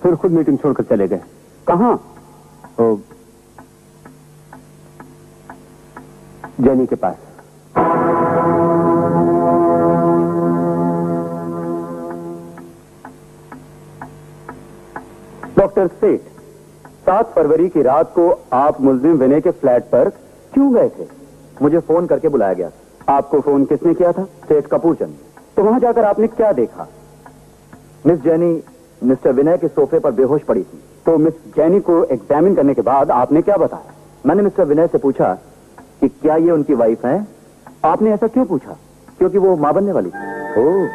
फिर खुद मीटिंग छोड़कर चले गए। कहां? जैनी के पास। डॉक्टर सेठ, 7 फरवरी की रात को आप मुल्जिम विनय के फ्लैट पर क्यों गए थे? मुझे फोन करके बुलाया गया। आपको फोन किसने किया था? सेठ कपूरचंद। तो वहां जाकर आपने क्या देखा? मिस जैनी मिस्टर विनय के सोफे पर बेहोश पड़ी थी। तो मिस जैनी को एग्जामिन करने के बाद आपने क्या बताया? मैंने मिस्टर विनय से पूछा कि क्या ये उनकी वाइफ है। आपने ऐसा क्यों पूछा? क्योंकि वो मां बनने वाली थी। ओह।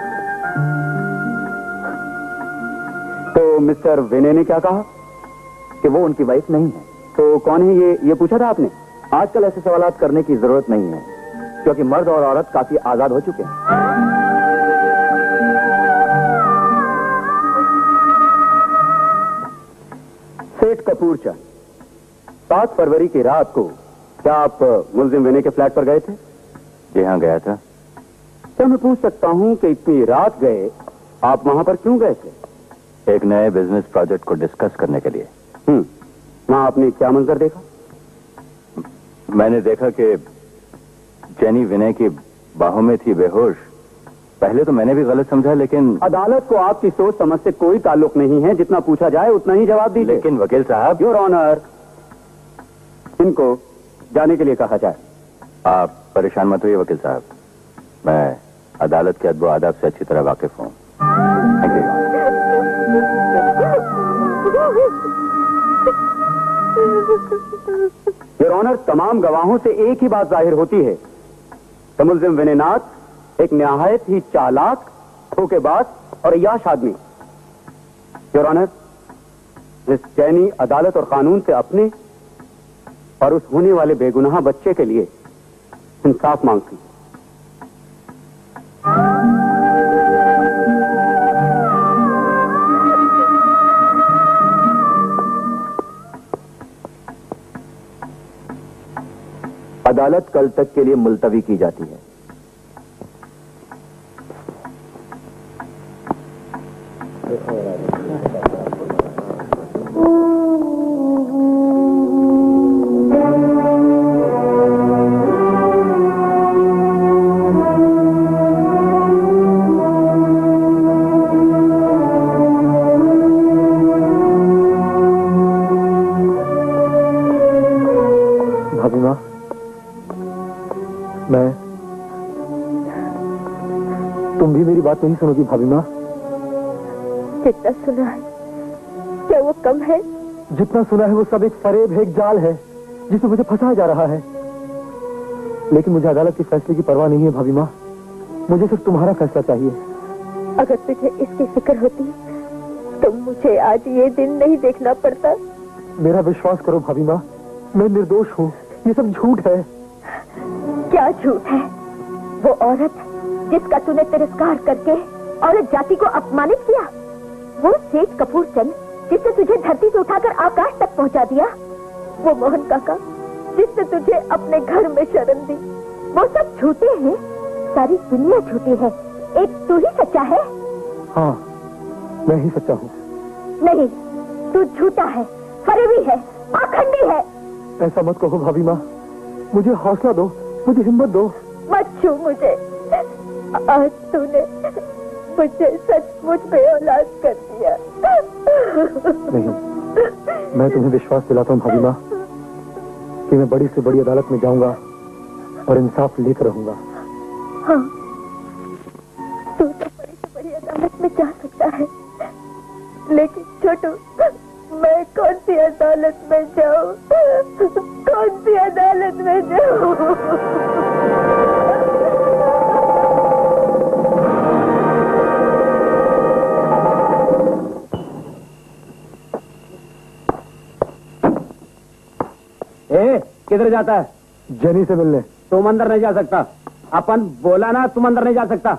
तो मिस्टर विनय ने क्या कहा? कि वो उनकी वाइफ नहीं है। तो कौन है ये पूछा था आपने? आजकल ऐसे सवालात करने की जरूरत नहीं है क्योंकि मर्द और औरत काफी आजाद हो चुके हैं। सेठ कपूरचंद, 7 फरवरी की रात को क्या आप मुल्जिम विनय के फ्लैट पर गए थे? जी हाँ गया था। क्या मैं पूछ सकता हूँ कि इतनी रात गए आप वहां पर क्यों गए थे? एक नए बिजनेस प्रोजेक्ट को डिस्कस करने के लिए। वहां आपने क्या मंजर देखा? मैंने देखा कि जैनी विनय की बाहों में थी बेहोश। पहले तो मैंने भी गलत समझा, लेकिन अदालत को आपकी सोच समझ से कोई ताल्लुक नहीं है। जितना पूछा जाए उतना ही जवाब दीजिए। लेकिन वकील साहब, योर ऑनर, इनको जाने के लिए कहा जाए। आप परेशान मत होइए वकील साहब, मैं अदालत के अदब आदाब से अच्छी तरह वाकिफ हूँ। Thank you. योर ऑनर, तमाम गवाहों से एक ही बात जाहिर होती है कि मुल्जिम विनय नाथ एक निहायत ही चालाक, धोखेबाज और अय्याश आदमी। योर ऑनर, मिस जैनी अदालत और कानून से अपने और उस होने वाले बेगुनाह बच्चे के लिए इंसाफ मांगती। अदालत कल तक के लिए मुलतवी की जाती है। भाभी माँ, तुम भी मेरी बात नहीं सुनोगी भाभी माँ? जितना सुना है क्या वो कम है? जितना सुना है वो सब एक फरेब है, एक जाल है जिसमें मुझे फंसाया जा रहा है। लेकिन मुझे अदालत के फैसले की परवाह नहीं है भाभी माँ, मुझे सिर्फ तुम्हारा फैसला चाहिए। अगर तुझे इसकी फिक्र होती तो मुझे आज ये दिन नहीं देखना पड़ता। मेरा विश्वास करो भाभी माँ, मैं निर्दोष हूँ, ये सब झूठ है। क्या झूठ है? वो औरत जिसका तूने तिरस्कार करके औरत जाति को अपमानित किया, वो सेठ कपूर चंद जिसने तुझे धरती से उठाकर आकाश तक पहुंचा दिया, वो मोहन काका जिसने तुझे अपने घर में शरण दी, वो सब झूठे हैं। सारी दुनिया झूठी है, एक तू ही सच्चा है। हाँ, मैं ही सच्चा हूँ। नहीं, तू झूठा है, फरेबी है, पाखंडी है। ऐसा मत कहो भाभी माँ, मुझे हौसला दो, मुझे हिम्मत दो। मत छू मुझे, आज तूने मुझे सचमुच बेऔलाद कर दिया। नहीं, मैं तुम्हें विश्वास दिलाता हूँ भाभी माँ कि मैं बड़ी से बड़ी अदालत में जाऊंगा और इंसाफ लेकर रहूंगा। हाँ, तू तो बड़ी से बड़ी अदालत में जा सकता है, लेकिन छोटू, मैं कौन सी अदालत में जाऊं? कौन सी अदालत में जाऊं? किधर जाता है? जेनी से मिलने। तुम अंदर नहीं जा सकता। अपन बोला ना, तुम अंदर नहीं जा सकता।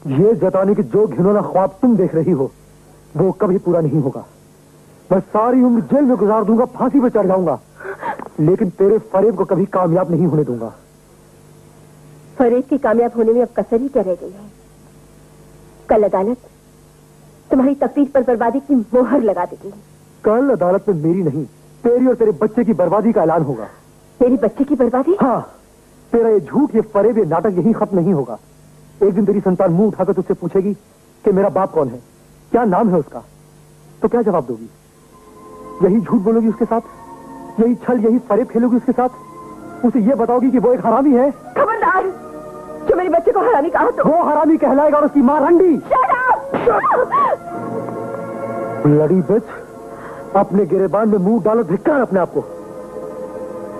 ये जताने की जो घिनौना ख्वाब तुम देख रही हो वो कभी पूरा नहीं होगा। मैं सारी उम्र जेल में गुजार दूंगा, फांसी पे चढ़ जाऊंगा, लेकिन तेरे फरेब को कभी कामयाब नहीं होने दूंगा। फरेब के कामयाब होने में अब कसर ही क्या रह गई है? कल अदालत तुम्हारी तकदीर पर बर्बादी की मोहर लगा देगी। कल अदालत में मेरी नहीं, तेरी और तेरे बच्चे की बर्बादी का ऐलान होगा। मेरी बच्चे की बर्बादी? हाँ, तेरा ये झूठ, ये फरेब, ये नाटक यही खत्म नहीं होगा। एक दिन तेरी संतान मुंह उठाकर तुझसे पूछेगी कि मेरा बाप कौन है, क्या नाम है उसका, तो क्या जवाब दोगी? यही झूठ बोलोगी उसके साथ, यही छल, यही फरेब खेलोगी उसके साथ, उसे ये बताओगी कि वो एक हरामी है? खबरदार, जो मेरे बच्चे को हरामी कहा तो वो हरामी कहलाएगा और उसकी मां रंडी। ब्लडी बिच, अपने गिरेबान में मुंह डालो, धिक्कार अपने आप को।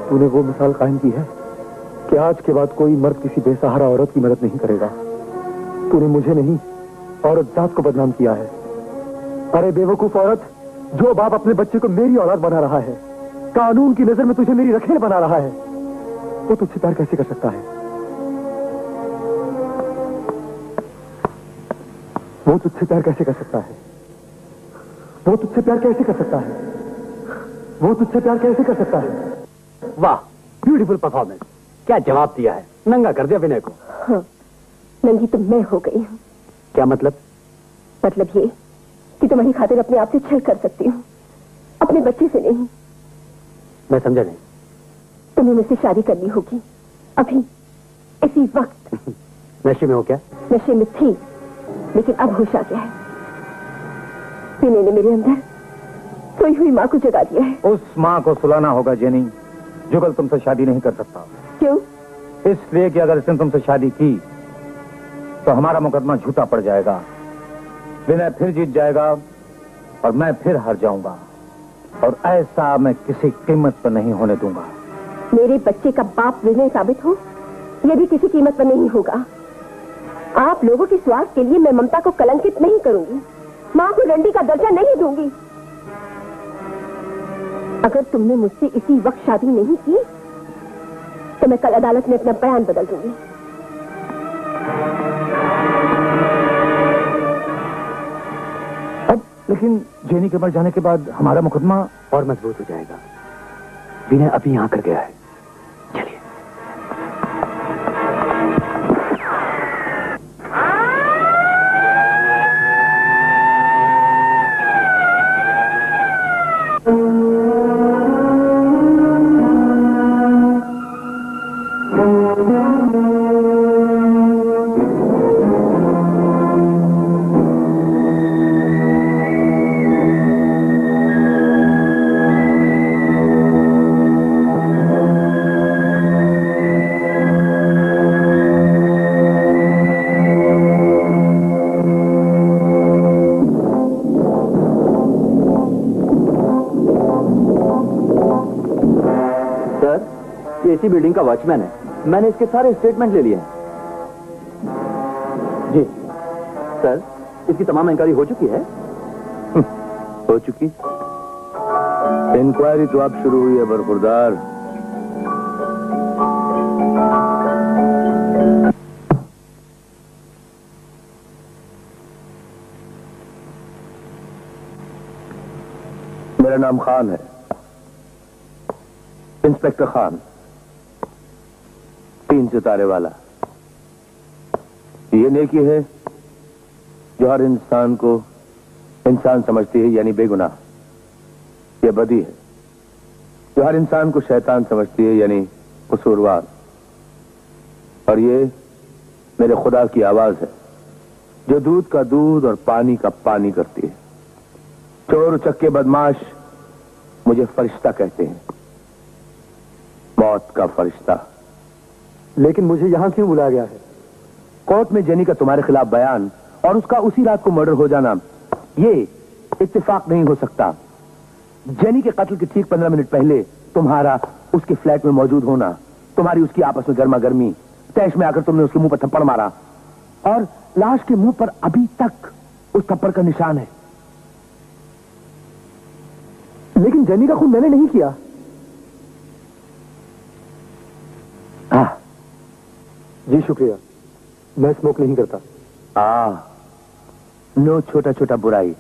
तूने वो मिसाल कायम की है कि आज के बाद कोई मर्द किसी बेसहारा औरत की मदद नहीं करेगा। तूने मुझे नहीं, औरत जात को बदनाम किया है। अरे बेवकूफ औरत, जो बाप अपने बच्चे को मेरी औलाद बना रहा है, कानून की नजर में तुझे मेरी रखेल बना रहा है, वो तुझसे प्यार कैसे कर सकता है? वो तुझसे प्यार कैसे कर सकता है? वो तुझसे प्यार कैसे कर सकता है? वो तुझसे प्यार कैसे कर सकता है? वाह, ब्यूटीफुल परफॉर्मेंस। क्या जवाब दिया है, नंगा कर दिया विनय को। हाँ, नंगी तो मैं हो गई हूँ। क्या मतलब? मतलब ये कि तुम्हारी खातिर अपने आप से छल कर सकती हूँ, अपने बच्चे से नहीं। मैं समझा नहीं। तुम्हें मुझसे शादी करनी होगी, अभी, इसी वक्त। नशे में हो क्या? नशे में थी, लेकिन अब होश आ गया है। विनय ने मेरे अंदर सोई हुई माँ को जगा दिया है। उस माँ को सुलाना होगा जेनी, जो कल तुमसे शादी नहीं कर सकता। क्यों? इसलिए कि अगर इसने तुमसे शादी की तो हमारा मुकदमा झूठा पड़ जाएगा, विनय फिर जीत जाएगा और मैं फिर हार जाऊंगा, और ऐसा मैं किसी कीमत पर नहीं होने दूंगा। मेरे बच्चे का बाप विनय साबित हो, यह भी किसी कीमत पर नहीं होगा। आप लोगों के स्वार्थ के लिए मैं ममता को कलंकित नहीं करूंगी। माँ को रंडी का दर्जा नहीं दूंगी। अगर तुमने मुझसे इसी वक्त शादी नहीं की तो मैं कल अदालत में अपना बयान बदल दूंगी। अब लेकिन जेनी के मर जाने के बाद हमारा मुकदमा और मजबूत हो जाएगा। विनय अभी यहां कर गया है। चलिए। इसी बिल्डिंग का वॉचमैन है। मैंने इसके सारे स्टेटमेंट ले लिए हैं। जी सर, इसकी तमाम इंक्वायरी हो चुकी है। हो चुकी? इंक्वायरी तो अब शुरू हुई है बरखुरदार। मेरा नाम खान है, इंस्पेक्टर खान, 3 सितारे वाला। ये नेकी है जो हर इंसान को इंसान समझती है, यानी बेगुनाह। ये बदी है जो हर इंसान को शैतान समझती है, यानी कसूरवार। और ये मेरे खुदा की आवाज है जो दूध का दूध और पानी का पानी करती है। चोर उचक्के बदमाश मुझे फरिश्ता कहते हैं, मौत का फरिश्ता। लेकिन मुझे यहां क्यों बुलाया गया है? कोर्ट में जेनी का तुम्हारे खिलाफ बयान और उसका उसी रात को मर्डर हो जाना, ये इत्तेफाक नहीं हो सकता। जेनी के कत्ल के ठीक 15 मिनट पहले तुम्हारा उसके फ्लैट में मौजूद होना, तुम्हारी उसकी आपस में गर्मा गर्मी, तैश में आकर तुमने उसके मुंह पर थप्पड़ मारा और लाश के मुंह पर अभी तक उस थप्पड़ का निशान है। लेकिन जेनी का खून मैंने नहीं किया। हाँ जी शुक्रिया, मैं स्मोक नहीं करता। नो छोटा छोटा बुराई,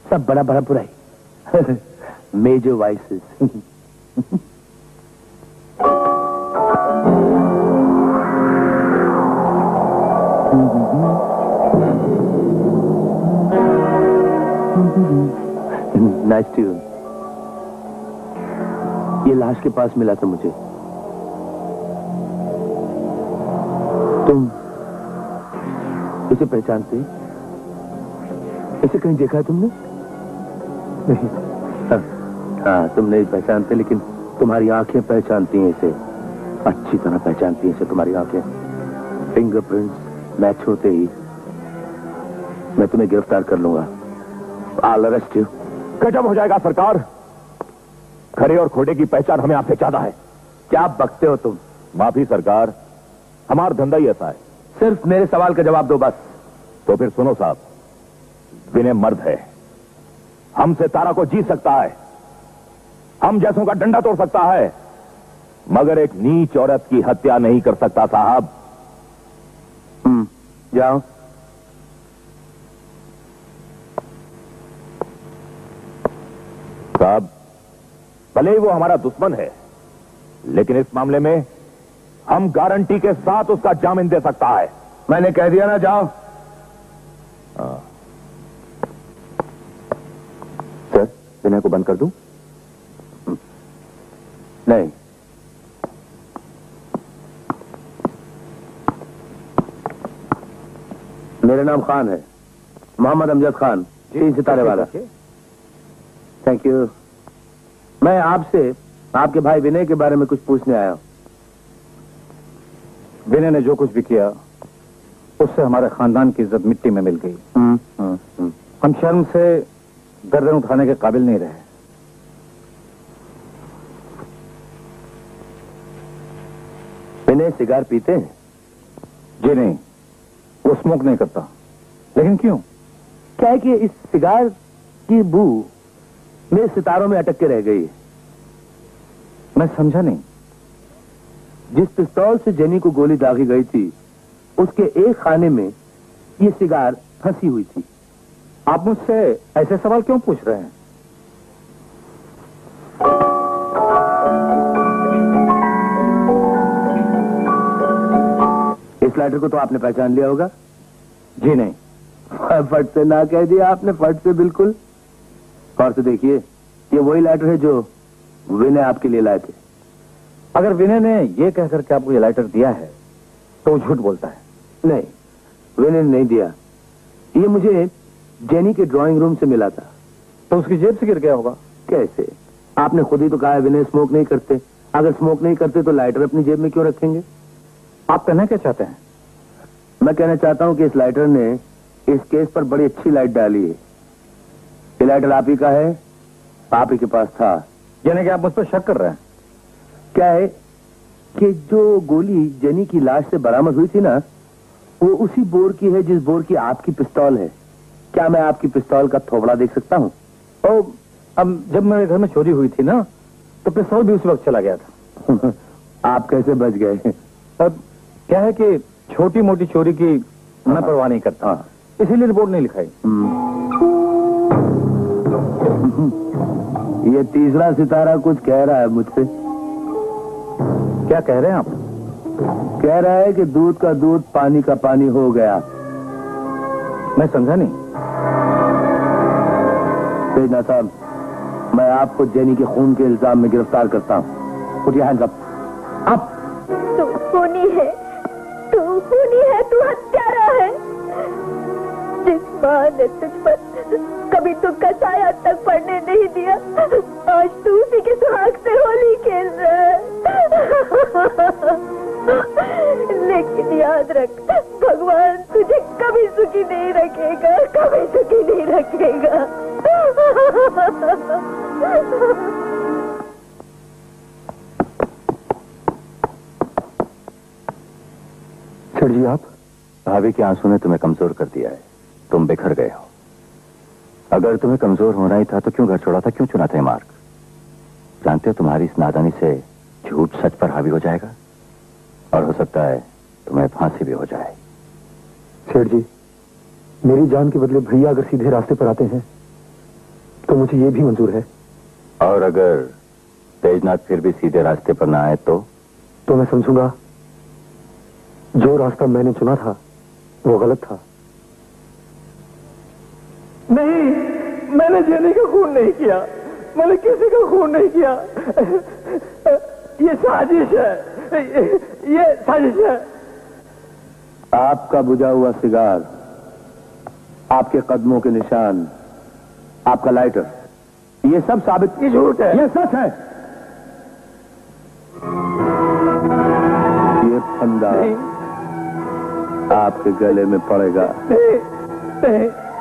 सब बड़ा बड़ा बुराई। Major vices. Nice tune. ये लाश के पास मिला था मुझे। तुम इसे पहचानते? इसे कहीं देखा है तुमने? नहीं। हाँ, तुम नहीं पहचानते, लेकिन तुम्हारी आंखें पहचानती हैं इसे, अच्छी तरह पहचानती हैं इसे तुम्हारी आंखें। फिंगरप्रिंट्स मैच होते ही मैं तुम्हें गिरफ्तार कर लूंगा। I'll arrest you। गजब हो जाएगा सरकार, खरे और खोटे की पहचान हमें आपसे ज्यादा है। क्या बकते हो तुम? माफी सरकार, हमारा धंधा ही ऐसा है। सिर्फ मेरे सवाल का जवाब दो बस। तो फिर सुनो साहब, विनय मर्द है, हमसे तारा को जीत सकता है, हम जैसों का डंडा तोड़ सकता है, मगर एक नीच औरत की हत्या नहीं कर सकता साहब। जाओ। साहब, भले ही वो हमारा दुश्मन है, लेकिन इस मामले में हम गारंटी के साथ उसका जामीन दे सकता है। मैंने कह दिया ना, जाओ। सर, विनय को बंद कर दूं? नहीं, मेरा नाम खान है, मोहम्मद अमजद खान, 3 सितारे वाला। Thank you. मैं आपसे आपके भाई विनय के बारे में कुछ पूछने आया हूं। विनय ने जो कुछ भी किया उससे हमारे खानदान की इज्जत मिट्टी में मिल गई। हम शर्म से गर्दन उठाने के काबिल नहीं रहे। विनय सिगार पीते हैं? जी नहीं, वो स्मोक नहीं करता। लेकिन क्यों? क्या है कि इस सिगार की बू मेरे सितारों में अटक के रह गई। मैं समझा नहीं। जिस पिस्तौल से जेनी को गोली दागी गई थी उसके एक खाने में ये सिगार फंसी हुई थी। आप मुझसे ऐसे सवाल क्यों पूछ रहे हैं? इस लाइटर को तो आपने पहचान लिया होगा। जी नहीं। फट से ना कह दिया आपने, फट से बिल्कुल। और से देखिए, ये वही लाइटर है जो विनय आपके लिए लाए थे। अगर विनय ने ये कहकर के आपको ये लाइटर दिया है तो वो झूठ बोलता है। नहीं, विनय ने नहीं दिया। ये मुझे जेनी के ड्राइंग रूम से मिला था। तो उसकी जेब से गिर गया होगा। कैसे? आपने खुद ही तो कहा है विनय स्मोक नहीं करते। अगर स्मोक नहीं करते तो लाइटर अपनी जेब में क्यों रखेंगे? आप कहना क्या चाहते हैं? मैं कहना चाहता हूं कि इस लाइटर ने इस केस पर बड़ी अच्छी लाइट डाली है। ये लाइटर आप ही का है, आप ही के पास था। यानी कि आप मुझ पर शक कर रहे हैं? क्या है कि जो गोली जेनी की लाश से बरामद हुई थी ना, वो उसी बोर की है जिस बोर की आपकी पिस्तौल है। क्या मैं आपकी पिस्तौल का थोबड़ा देख सकता हूँ? अब जब मेरे घर में चोरी हुई थी ना, तो पिस्तौल भी उसी वक्त चला गया था। आप कैसे बच गए? अब क्या है कि छोटी मोटी चोरी की मैं परवाह नहीं करता, इसीलिए रिपोर्ट नहीं लिखाई। ये तीसरा सितारा कुछ कह रहा है मुझसे। क्या कह रहे हैं आप? कह रहा है कि दूध का दूध पानी का पानी हो गया। मैं समझा नहीं। तेजना साहब, मैं आपको जेनी के खून के इल्जाम में गिरफ्तार करता हूँ। उठिए हैंड्स अप। अप। तू खूनी है, तू खूनी है, तू हत्यारा है। जिस माँ ने तुझ पर कभी दुख का साया तक पड़ने नहीं दिया, आज तू उसी के सुहाग से होली खेल रहा है। लेकिन याद रख, भगवान तुझे कभी सुखी नहीं रखेगा, कभी सुखी नहीं रखेगा। सर जी, आप? भाभी के आंसू ने तुम्हें कमजोर कर दिया है। तुम बिखर गए हो। अगर तुम्हें कमजोर होना ही था तो क्यों घर छोड़ा था, क्यों चुना था ये मार्ग? जानते हो तुम्हारी इस नादानी से झूठ सच पर हावी हो जाएगा और हो सकता है तुम्हें फांसी भी हो जाए। सेठ जी, मेरी जान के बदले भैया अगर सीधे रास्ते पर आते हैं तो मुझे ये भी मंजूर है। और अगर तेजनाथ फिर भी सीधे रास्ते पर ना आए तो मैं समझूंगा जो रास्ता मैंने चुना था वो गलत था। नहीं, मैंने जेनी का खून नहीं किया, मैंने किसी का खून नहीं किया। ये साजिश है, ये साजिश है। आपका बुझा हुआ सिगार, आपके कदमों के निशान, आपका लाइटर, ये सब साबित की झूठ है। ये सच है। ये फंदा आपके गले में पड़ेगा।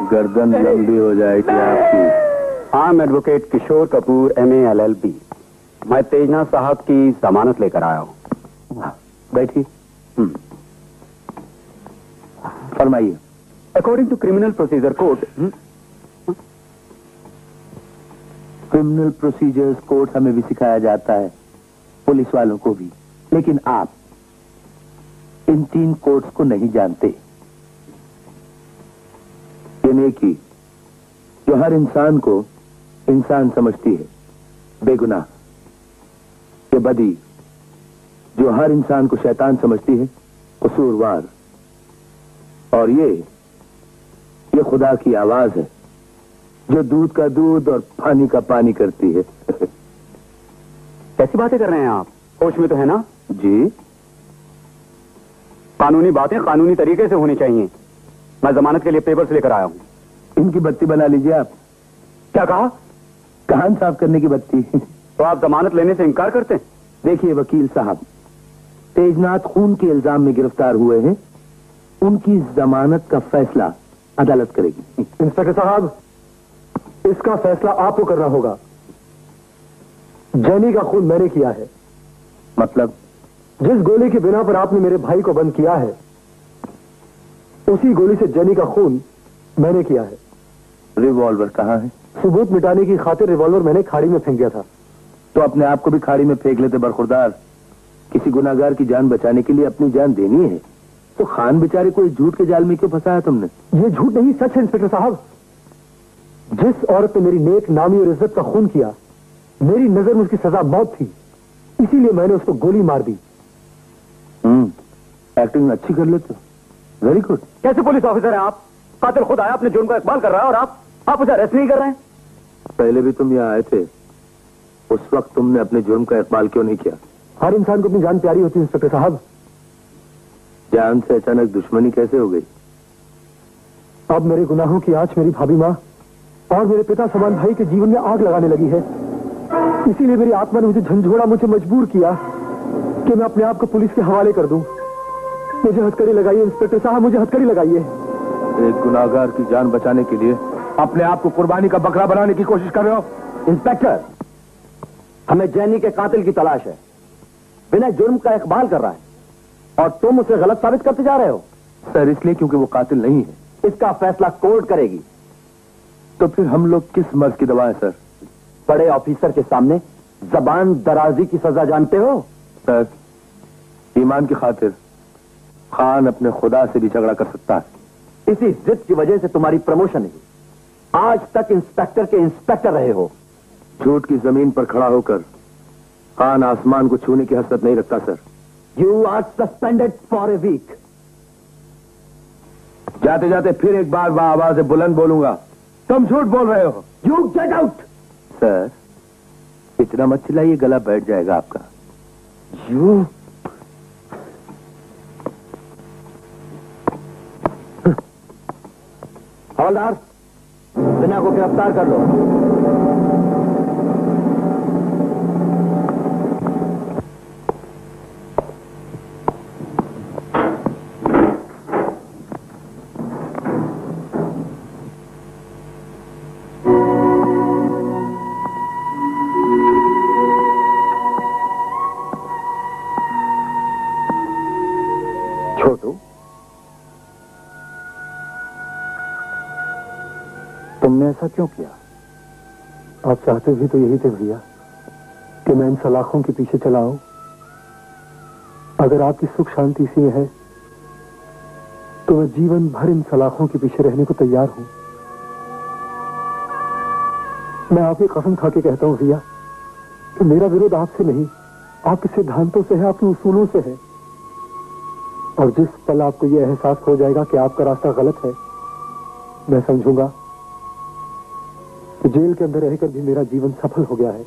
गर्दन लंबी हो जाएगी आपकी। I am advocate Kishore Kapoor, MA LLB। मैं तेजनाथ साहब की जमानत लेकर आया हूँ। बैठिए। फरमाइए। According to criminal procedure code, criminal procedures code हमें भी सिखाया जाता है, पुलिस वालों को भी। लेकिन आप इन 3 कोड्स को नहीं जानते। ये नेकी जो हर इंसान को इंसान समझती है, बेगुनाह। ये बदी जो हर इंसान को शैतान समझती है, कसूरवार। और ये खुदा की आवाज है जो दूध का दूध और पानी का पानी करती है। कैसी बातें कर रहे हैं आप? होश में तो है ना? जी। कानूनी बातें कानूनी तरीके से होनी चाहिए। मैं जमानत के लिए पेपर्स लेकर आया हूँ। इनकी बत्ती बना लीजिए आप। क्या कहा? कान साफ करने की बत्ती। तो आप जमानत लेने से इनकार करते हैं? देखिए वकील साहब, तेजनाथ खून के इल्जाम में गिरफ्तार हुए हैं। उनकी जमानत का फैसला अदालत करेगी। इंस्पेक्टर साहब, इसका फैसला आपको करना होगा। जेनी का खून मैंने किया है। मतलब? जिस गोली की बिना पर आपने मेरे भाई को बंद किया है, उसी गोली से जेनी का खून मैंने किया है। रिवॉल्वर कहाँ है? सबूत मिटाने की खातिर रिवॉल्वर मैंने खाड़ी में फेंक दिया था। तो अपने आप को भी खाड़ी में फेंक लेते बरखुरदार। किसी गुनाहगार की जान बचाने के लिए अपनी जान देनी है तो खान बेचारे को इस झूठ के जाल में क्यों फंसाया तुमने? ये झूठ नहीं, सच है इंस्पेक्टर साहब। जिस औरत ने मेरी नेक नामी और इज्जत का खून किया, मेरी नजर में उसकी सजा मौत थी, इसीलिए मैंने उसको गोली मार दी। एक्टिंग अच्छी कर लेते हो, वेरी गुड। कैसे पुलिस ऑफिसर है आप? कातिल खुद आया, अपने जुर्म का इकबाल कर रहा है और आप उसे अरेस्ट नहीं कर रहे हैं। पहले भी तुम यहाँ आए थे, उस वक्त तुमने अपने जुर्म का इकबाल क्यों नहीं किया? हर इंसान को अपनी जान प्यारी होती है इंस्पेक्टर साहब। जान से अचानक दुश्मनी कैसे हो गई? अब मेरे गुनाहों की आंच मेरी भाभी माँ और मेरे पिता समान भाई के जीवन में आग लगाने लगी है। इसीलिए मेरी आत्मा ने मुझे झंझोड़ा, मुझे मजबूर किया कि मैं अपने आप को पुलिस के हवाले कर दूं। मुझे हथकड़ी लगाइए इंस्पेक्टर साहब, मुझे हथकड़ी लगाइए। एक गुनाहगार की जान बचाने के लिए अपने आप को कुर्बानी का बकरा बनाने की कोशिश कर रहे हो? इंस्पेक्टर, हमें जैनी के कातिल की तलाश है। बिना जुर्म का इकबाल कर रहा है और तुम उसे गलत साबित करते जा रहे हो। सर, इसलिए क्योंकि वो कातिल नहीं है। इसका फैसला कोर्ट करेगी। तो फिर हम लोग किस मर्ज की दवा है सर? बड़े ऑफिसर के सामने जबान दराजी की सजा जानते हो? सर, ईमान की खातिर खान अपने खुदा से भी झगड़ा कर सकता है। इसी जिद की वजह से तुम्हारी प्रमोशन हुई। आज तक इंस्पेक्टर के इंस्पेक्टर रहे हो। झूठ की जमीन पर खड़ा होकर खान आसमान को छूने की हसरत नहीं रखता sir. You are suspended for a week. जाते जाते फिर एक बार आवाज बुलंद बोलूंगा, तुम झूठ बोल रहे हो। You get out. सर, इतना मत चिल्लाइए, गला बैठ जाएगा आपका। यू हवलदार, बिना को गिरफ्तार कर लो। छोटू, तुमने ऐसा क्यों किया? आप चाहते भी तो यही थे भैया कि मैं इन सलाखों के पीछे चला आऊं। अगर आपकी सुख शांति इसी में है तो मैं जीवन भर इन सलाखों के पीछे रहने को तैयार हूं। मैं आपकी कसम खा के कहता हूं भैया कि मेरा विरोध आपसे नहीं, आपके सिद्धांतों से है, आपके उसूलों से है। और जिस पल आपको यह एहसास हो जाएगा कि आपका रास्ता गलत है, मैं समझूंगा कि जेल के अंदर रहकर भी मेरा जीवन सफल हो गया है।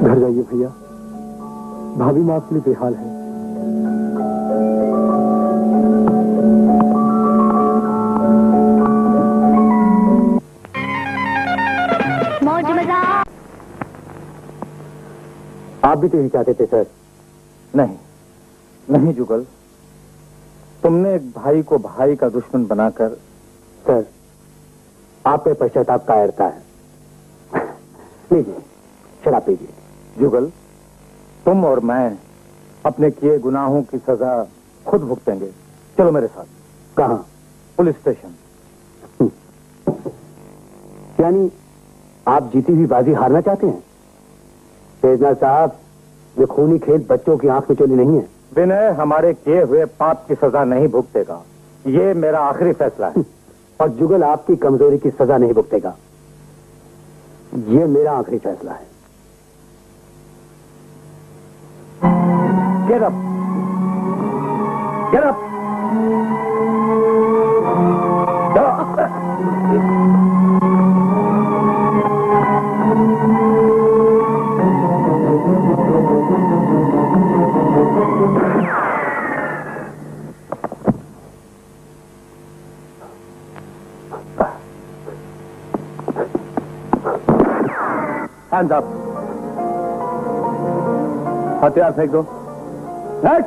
घर जाइए भैया, भाभी माँ आपके लिए बेहाल है। मौज मजा। आप भी तो यही चाहते थे सर। नहीं जुगल, तुमने एक भाई को भाई का दुश्मन बनाकर। सर, आप पे पश्चाताप का अर्थता है। लीजिए, शराब पीजिए। जुगल, तुम और मैं अपने किए गुनाहों की सजा खुद भुगतेंगे। चलो मेरे साथ। कहां? Police station. यानी आप जीती हुई बाजी हारना चाहते हैं? तेजनाथ साहब, ये खूनी खेल बच्चों की आंख में चोली नहीं है। विनय हमारे किए हुए पाप की सजा नहीं भुगतेगा, ये मेरा आखिरी फैसला है। और जुगल आपकी कमजोरी की सजा नहीं भुगतेगा, ये मेरा आखिरी फैसला है। Get up! Get up! Hands up. हथियार फेंक दो। फेंक।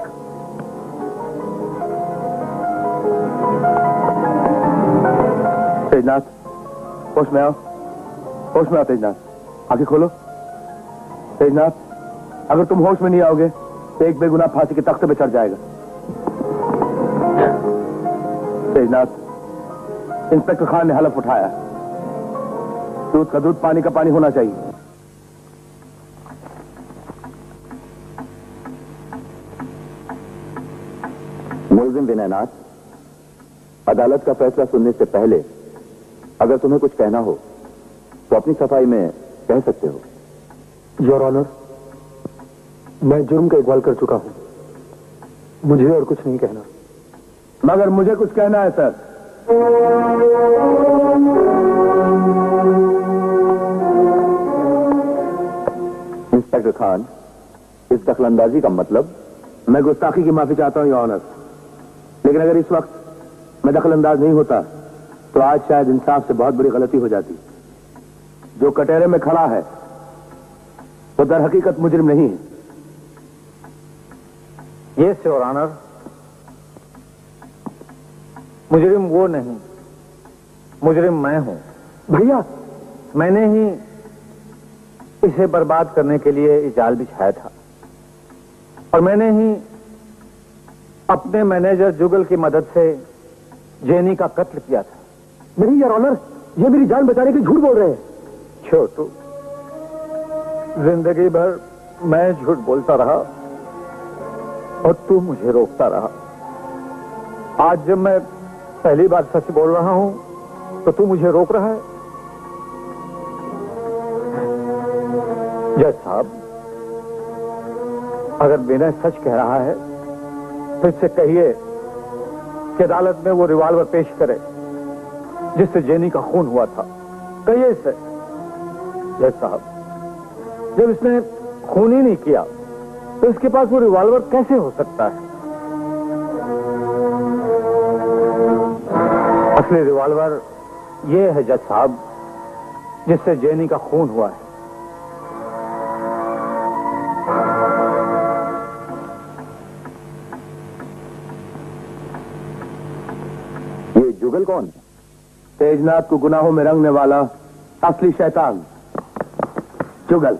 तेजनाथ, होश में आओ। होश में आओ तेजनाथ। आंखें खोलो। तेजनाथ, अगर तुम होश में नहीं आओगे तो एक बेगुनाह फांसी के तख्ते पे चढ़ जाएगा। तेजनाथ, इंस्पेक्टर खान ने हलफ उठाया, दूध का दूध, पानी का पानी होना चाहिए। मुलजिम विनयनाथ, अदालत का फैसला सुनने से पहले अगर तुम्हें कुछ कहना हो तो अपनी सफाई में कह सकते हो। योर ऑनर, मैं जुर्म का इकबाल कर चुका हूं, मुझे और कुछ नहीं कहना। मगर मुझे कुछ कहना है सर। इंस्पेक्टर खान, इस दखलंदाजी का मतलब? मैं गुस्ताखी की माफी चाहता हूं योर ऑनर, लेकिन अगर इस वक्त मैं दखलंदाज नहीं होता तो आज शायद इंसाफ से बहुत बड़ी गलती हो जाती। जो कटहरे में खड़ा है वो दर हकीकत मुजरिम नहीं है। यस योर ऑनर, मुजरिम वो नहीं, मुजरिम मैं हूं। भैया, मैंने ही इसे बर्बाद करने के लिए ये जाल बिछाया था और मैंने ही अपने मैनेजर जुगल की मदद से जेनी का कत्ल किया था। नहीं योर ऑनर, ये मेरी जान बचाने के झूठ बोल रहे हैं। छोटू, जिंदगी भर मैं झूठ बोलता रहा और तू मुझे रोकता रहा। आज जब मैं पहली बार सच बोल रहा हूं तो तू मुझे रोक रहा है। जज साहब, अगर विनय सच कह रहा है तो इससे कहिए कि अदालत में वो रिवॉल्वर पेश करे जिससे जेनी का खून हुआ था। कहिए इससे। जज साहब, जब इसने खून ही नहीं किया तो इसके पास वो रिवॉल्वर कैसे हो सकता है? असली रिवॉल्वर ये है जज साहब जिससे जेनी का खून हुआ है। ये जुगल कौन है? तेजनाथ को गुनाहों में रंगने वाला असली शैतान जुगल।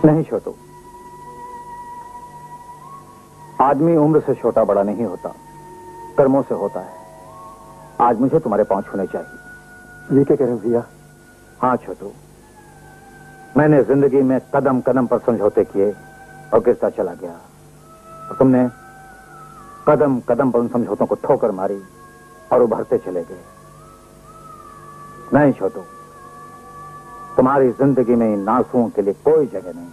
नहीं छोटू, आदमी उम्र से छोटा बड़ा नहीं होता, कर्मों से होता है। आज मुझे तुम्हारे पांव छूने चाहिए। ये क्या कह रहे हैं भैया? हाँ छोटू, मैंने जिंदगी में कदम कदम पर समझौते किए और गिरता चला गया और तुमने कदम कदम पर उन समझौतों को ठोकर मारी और उभरते चले गए। नहीं छोटू, तुम्हारी जिंदगी में इन आंसुओं के लिए कोई जगह नहीं।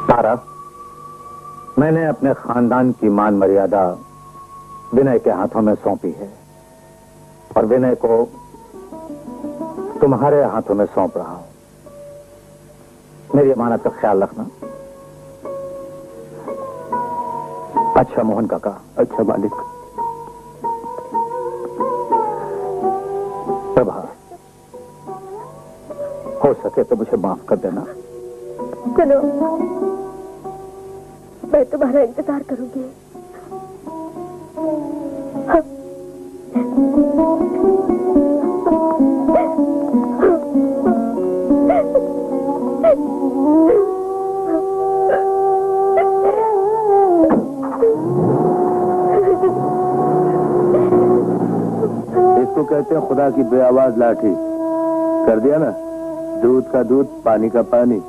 तारा, मैंने अपने खानदान की मान मर्यादा विनय के हाथों में सौंपी है और विनय को तुम्हारे हाथों में सौंप रहा हूं। मेरी अमानत का ख्याल रखना। अच्छा मोहन काका। अच्छा मालिक। प्रभा, हो सके तो मुझे माफ कर देना। चलो, मैं तुम्हारा इंतजार करूंगी। इसको कहते हैं खुदा की बेआवाज लाठी। कर दिया ना, दूध का दूध, पानी का पानी।